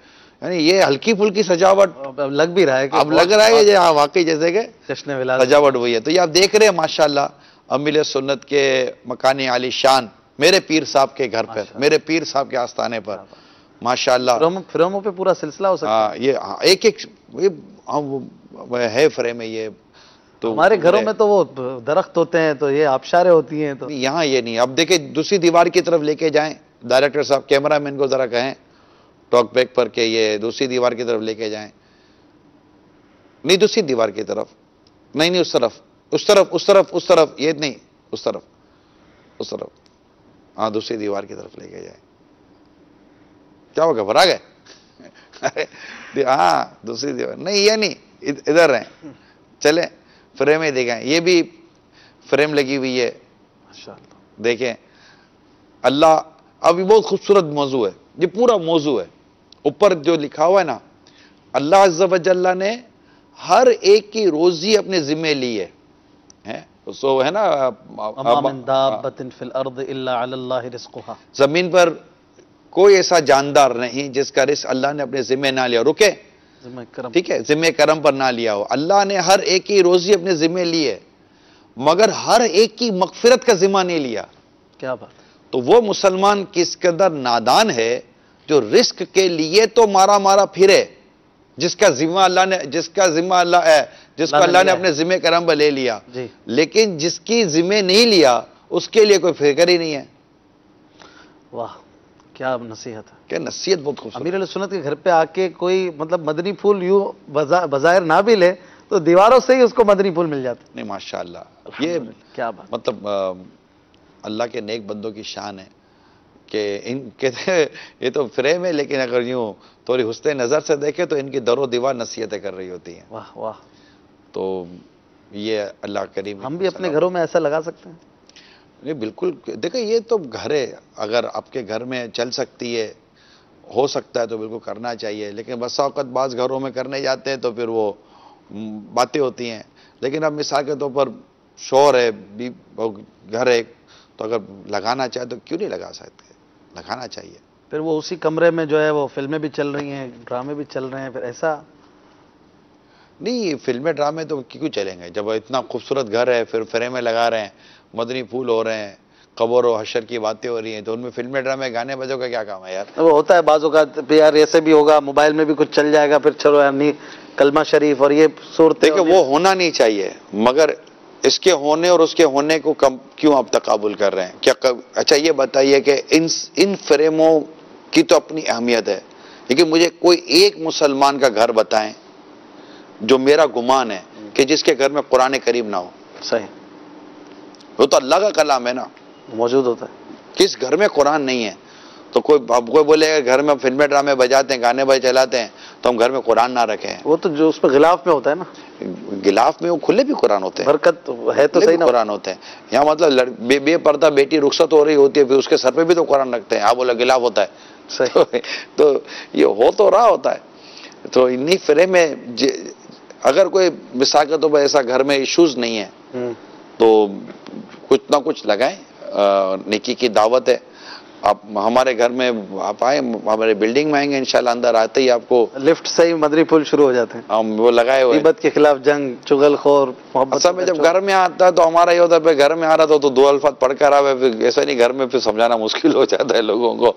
B: یعنی یہ ہلکی پھلکی سجاوٹ
A: لگ بھی رہا ہے کہ
B: اب لگ رہا ہے کہ واقعی جیسے کہ
A: جشن ولادت
B: سجاوٹ ہوئی ہے۔ تو یہ آپ دیکھ رہے ہیں ماشاءاللہ امیر سنت کے مکان عالی شان میرے پیر صاحب کے گھر پر، میرے پیر صاحب کے آستانے پر ماشاءاللہ
A: فریموں پہ پورا سلسلہ ہو سکتا ہے۔
B: یہ ایک ہے فریم ہے یہ تو
A: ہمارے گھروں میں تو وہ درخت ہوتے ہیں تو یہ آبشاریں ہوتی ہیں، تو
B: یہاں یہ نہیں۔ اب دیکھیں دوسری دیوار کی طرف لے کے جائیں، ڈائریکٹر صاحب کیمرہ مین کو ذرا کہیں ٹاک بیک پر کہ یہ دوسری دیوار کی طرف لے کے جائیں، نہیں دوسری دیوار کی طرف نہیں، اس طرف یہ نہیں، اس طرف ہاں دوسری دیوار کی طرف لے کے جائیں۔ کیا ہوگا بھرا گئے؟ ہاں دوسری دیوار نہیں، یہ نہیں، ادھر رہیں، چلیں فریمیں دیکھیں، یہ بھی فریم لگی ہوئی ہے
A: ماشاءاللہ۔
B: دیکھیں اللہ، اب یہ بہت خوبصورت موضوع ہے، یہ پورا موضوع ہے، اوپر جو لکھا ہوا ہے نا، اللہ عز و جل نے ہر ایک کی روزی اپنے ذمہ لی ہے، سو ہے نا
A: وَمَا مِن دَابَّةٍ فِي الْأَرْضِ إِلَّا عَلَى اللَّهِ رِزْقُهَا،
B: زمین پر کوئی ایسا جاندار نہیں جس کا رزق اللہ نے اپنے ذمہ نہ لیا۔ رکے
A: ذمہ کرم.
B: ٹھیک ہے، ذمہ کرم پر نہ لیا ہو. اللہ نے ہر ایک کی روزی اپنے ذمہ لی ہے، مگر ہر ایک کی مغفرت کا ذمہ نہیں لیا.
A: کیا بات.
B: تو وہ مسلمان کس قدر نادان ہے جو رزق کے لیے تو مارا مارا پھرے، جس کا ذمہ اللہ نے، جس کا ذمہ اللہ ہے، جس کو اللہ نے اپنے ذمہ کرم پر لے لیا،
A: جی.
B: لیکن جس کی ذمہ نہیں لیا اس کے لیے کوئی فکر ہی نہیں ہے.
A: واہ کیا نصیحت ہے.
B: کہ نصیحت بہت خوبصورت.
A: امیر علیہ سنت کے گھر پہ آ کے کوئی مطلب مدنی پھول یوں بظاہر نہ بھی لے تو دیواروں سے ہی اس کو مدنی پھول مل جاتا.
B: نہیں ماشاءاللہ، یہ
A: کیا بات.
B: مطلب اللہ کے نیک بندوں کی شان ہے کہ ان کہتے ہیں یہ تو فریم ہے، لیکن اگر یوں تھوڑی حسن نظر سے دیکھے تو ان کی در و دیوار نصیحتیں کر رہی ہوتی ہیں.
A: واہ واہ.
B: تو یہ اللہ کریم.
A: ہم بھی اپنے گھروں میں ایسا لگا سکتے ہیں.
B: نہیں بالکل، دیکھیں یہ تو گھر ہے، اگر آپ کے گھر میں چل سکتی ہے، ہو سکتا ہے تو بالکل کرنا چاہیے. لیکن بسا اوقات بعض گھروں میں کرنے جاتے ہیں تو پھر وہ باتیں ہوتی ہیں. لیکن اب مثال کے طور پر شوہر ہے، گھر ہے، تو اگر لگانا چاہے تو کیوں نہیں لگا سکتے، لگانا چاہیے.
A: پھر وہ اسی کمرے میں جو ہے وہ فلمیں بھی چل رہی ہیں، ڈرامے بھی چل رہے ہیں، پھر ایسا
B: نہیں. فلمیں ڈرامے تو کیوں چلیں گے جب اتنا خوبصورت گھر ہے، پھر فریمیں لگا رہے ہیں، مدنی پھول ہو رہے ہیں، قبر و حشر کی باتیں ہو رہی ہیں، تو ان میں فلمیں ڈرامے گانے بجوں کا کیا کام ہے یار.
A: وہ ہوتا ہے بعض اوقات یار ایسے بھی ہوگا، موبائل میں بھی کچھ چل جائے گا، پھر چلو یار نہیں کلمہ شریف اور یہ صورتیں.
B: دیکھیں وہ ہونا نہیں چاہیے، مگر اس کے ہونے اور اس کے ہونے کو کیوں آپ تقابل کر رہے ہیں؟ کیا اچھا یہ بتائیے کہ ان فریموں کی تو اپنی اہمیت ہے، لیکن مجھے کوئی ایک مسلمان کا گھر بتائیں جو میرا گمان ہے کہ جس کے گھر میں قرآن کریم نہ ہو.
A: صحیح.
B: وہ تو اللہ کا کلام ہے نا،
A: موجود ہوتا ہے.
B: کس گھر میں قرآن نہیں ہے؟ تو کوئی بولے گا گھر میں فلمیں ڈرامے بجاتے ہیں، گانے بجے چلاتے ہیں تو ہم گھر میں قرآن نہ رکھیں.
A: وہ تو جو اس میں غلاف میں ہوتا ہے نا،
B: غلاف میں وہ کھلے بھی قرآن ہوتے ہیں،
A: برکت ہے تو صحیح نا.
B: قرآن ہوتے ہیں. یہاں مطلب بے پردہ بیٹی رخصت ہو رہی ہوتی ہے، پھر اس کے سر پہ بھی تو قرآن رکھتے ہیں. آپ بولا غلاف ہوتا ہے.
A: صحیح.
B: تو یہ ہو تو رہا ہوتا ہے. تو انہی فرے میں اگر کوئی مثال کے طور پر ایسا گھر میں ایشوز نہیں ہے تو کچھ نہ کچھ لگائیں. نیکی کی دعوت ہے. آپ ہمارے گھر میں آپ آئیں، ہمارے بلڈنگ میں آئیں گے انشاءاللہ، اندر آتے ہی آپ کو
A: لفٹ سے ہی مدنی پھول شروع ہو جاتے ہیں.
B: ہم وہ لگائے ہوئے
A: غیبت کے خلاف جنگ، چغل خور، محبت.
B: اصل میں جب گھر میں آتا ہے تو ہمارا یہ ہوتا ہے گھر میں آ رہا تھا تو دو الفاظ پڑھ کر آوے، پھر ایسا نہیں گھر میں پھر سمجھانا مشکل ہو جاتا ہے لوگوں کو.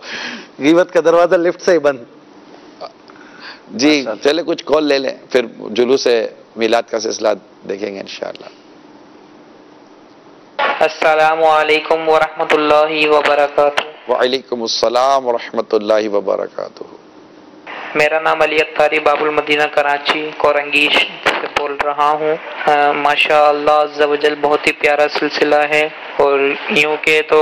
A: غیبت کا دروازہ لفٹ سے ہی بند.
B: جی چلے کچھ کال لے لیں، پھر جلوس میلاد کا سلسلہ دیکھیں گے انشاءاللہ.
D: السلام علیکم ورحمۃ اللہ وبرکاتہ.
B: وعلیکم السلام ورحمۃ اللہ وبرکاتہ.
D: میرا نام علی اتاری باب المدینہ کراچی کورنگی سے بول رہا ہوں. ماشاء اللہ عز و جل بہت ہی پیارا سلسلہ ہے، اور یوں کہ تو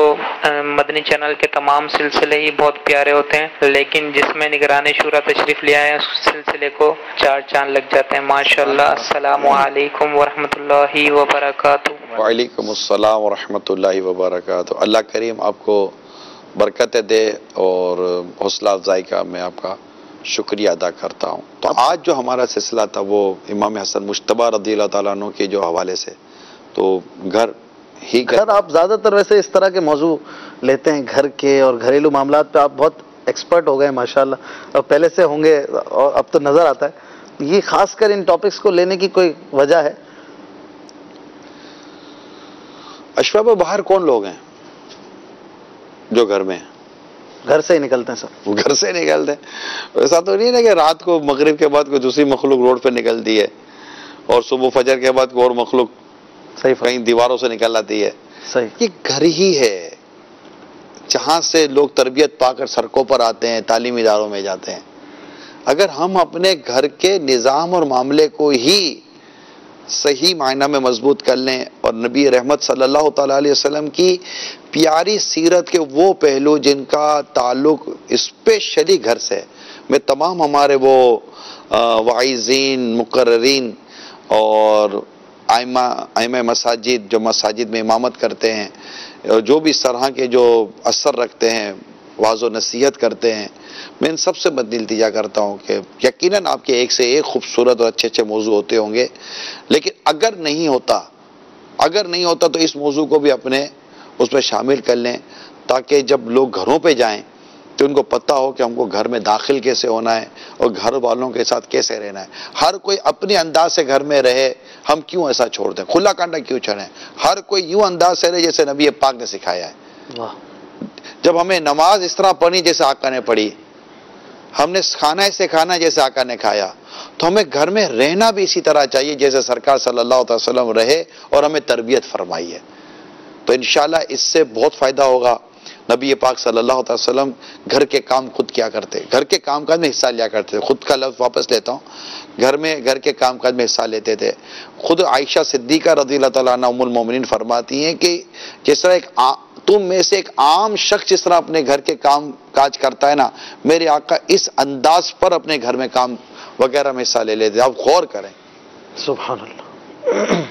D: مدنی چینل کے تمام سلسلے ہی بہت پیارے ہوتے ہیں، لیکن جس میں نگران شورا تشریف لے آئے اس سلسلے کو 4 چاند لگ جاتے ہیں ماشاء اللہ. السلام علیکم ورحمۃ اللہ وبرکاتہ.
B: وعلیکم السلام ورحمۃ اللہ وبرکاتہ. اللہ کریم آپ کو برکتیں دے اور حوصلہ افزائی کا میں آپ کا شکریہ ادا کرتا ہوں. تو آج جو ہمارا سلسلہ تھا وہ امام حسن مجتبیٰ رضی اللہ تعالیٰ عنہ کے جو حوالے سے، تو گھر
A: آپ زیادہ تر ویسے اس طرح کے موضوع لیتے ہیں گھر کے اور گھریلو معاملات پہ. آپ بہت ایکسپرٹ ہو گئے ماشاءاللہ، اور پہلے سے ہوں گے اور اب تو نظر آتا ہے. یہ خاص کر ان ٹاپکس کو لینے کی کوئی وجہ ہے؟
B: اشرف باہر کون لوگ ہیں جو گھر میں ہیں؟
A: گھر سے ہی نکلتے ہیں سب.
B: گھر سے نکلتے ہیں. ایسا تو نہیں ہے کہ رات کو مغرب کے بعد کوئی دوسری مخلوق روڈ پہ نکلتی ہے اور صبح فجر کے بعد کوئی اور مخلوق کہیں دیواروں سے نکل آتی ہے.
A: صحیح.
B: یہ گھر ہی ہے جہاں سے لوگ تربیت پا کر سڑکوں پر آتے ہیں، تعلیمی اداروں میں جاتے ہیں. اگر ہم اپنے گھر کے نظام اور معاملے کو ہی صحیح معنی میں مضبوط کر لیں اور نبی رحمت صلی اللہ تعالیٰ علیہ وسلم کی پیاری سیرت کے وہ پہلو جن کا تعلق اسپیشلی گھر سے، میں تمام ہمارے وہ واعظین، مقررین اور ائمہ مساجد جو مساجد میں امامت کرتے ہیں، جو بھی اس طرح کے جو اثر رکھتے ہیں، واعظ و نصیحت کرتے ہیں، میں ان سب سے بدل التجا کرتا ہوں کہ یقیناً آپ کے ایک سے ایک خوبصورت اور اچھے موضوع ہوتے ہوں گے، لیکن اگر نہیں ہوتا تو اس موضوع کو بھی اپنے اس میں شامل کر لیں، تاکہ جب لوگ گھروں پہ جائیں تو ان کو پتہ ہو کہ ہم کو گھر میں داخل کیسے ہونا ہے اور گھر والوں کے ساتھ کیسے رہنا ہے. ہر کوئی اپنے انداز سے گھر میں رہے, ہم کیوں ایسا چھوڑ دیں, کھلا کانٹا کیوں چھڑیں؟ ہر کوئی یوں انداز سے رہے جیسے نبی پاک نے سکھایا ہے. جب ہمیں نماز اس طرح پڑھنی جیسے آقا نے پڑھی, ہم نے کھانا ایسے کھانا جیسے آقا نے کھایا, تو ہمیں گھر میں رہنا بھی اسی طرح چاہیے جیسے سرکار صلی اللہ علیہ وسلم رہے اور ہمیں تربیت فرمائی ہے. تو انشاءاللہ اس سے بہت فائدہ ہوگا. نبی پاک صلی اللہ علیہ وسلم گھر کے کام خود کیا کرتے, گھر کے کام کاج میں حصہ لیا کرتے. خود کا لفظ واپس لیتا ہوں, گھر کے کام کاج میں حصہ لیتے تھے. خود عائشہ صدیقہ رضی اللہ تعالیٰ عنہ ام المومنین فرماتی ہیں کہ جس طرح تم میں سے ایک عام شخص جس طرح اپنے گھر کے کام کاج کرتا ہے نا, میرے آقا اس انداز پر اپنے گھر میں کام وغیرہ میں حصہ لے لیتے. آپ غور کریں,
A: سبحان اللہ.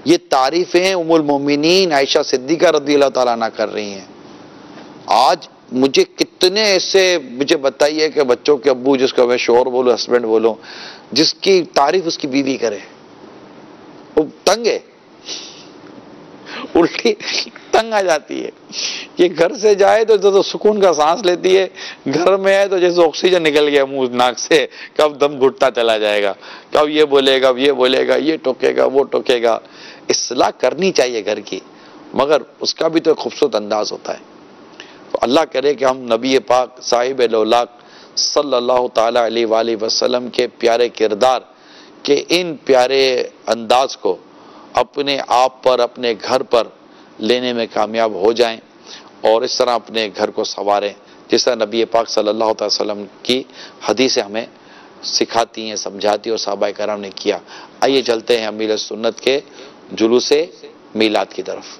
B: یہ تعریفیں ام المومنین عائشہ صدیقہ رضی اللہ تعالیٰ عنہ کر رہی ہیں. آج مجھے کتنے ایسے مجھے بتائیے کہ بچوں کے ابو, جس کو میں شوہر بولوں ہسبینڈ بولوں, جس کی تعریف اس کی بیوی کرے, وہ تنگ ہے, الٹی تنگ آ جاتی ہے. یہ گھر سے جائے تو سکون کا سانس لیتی ہے, گھر میں ہے تو جیسے آکسیجن نکل گیا منہ ناک سے, کب دم گھٹتا چلا جائے گا, کب یہ بولے گا, یہ بولے گا, یہ ٹوکے گا, وہ ٹوکے گا. اصلاح کرنی چاہیے گھر کی, مگر اس کا بھی تو ایک خوبصورت انداز ہوتا ہے. تو اللہ کرے کہ ہم نبی پاک صاحب لولاق صلی اللہ تعالی علیہ وآلہ وسلم کے پیارے کردار کے ان پیارے انداز کو اپنے آپ پر, اپنے گھر پر لینے میں کامیاب ہو جائیں, اور اس طرح اپنے گھر کو سنواریں جس طرح نبی پاک صلی اللہ علیہ وسلم کی حدیثیں ہمیں سکھاتی ہیں, سمجھاتی اور صحابہ کرام نے کیا. آئیے چلتے ہیں امیل سنت کے جلوس میلاد کی طرف.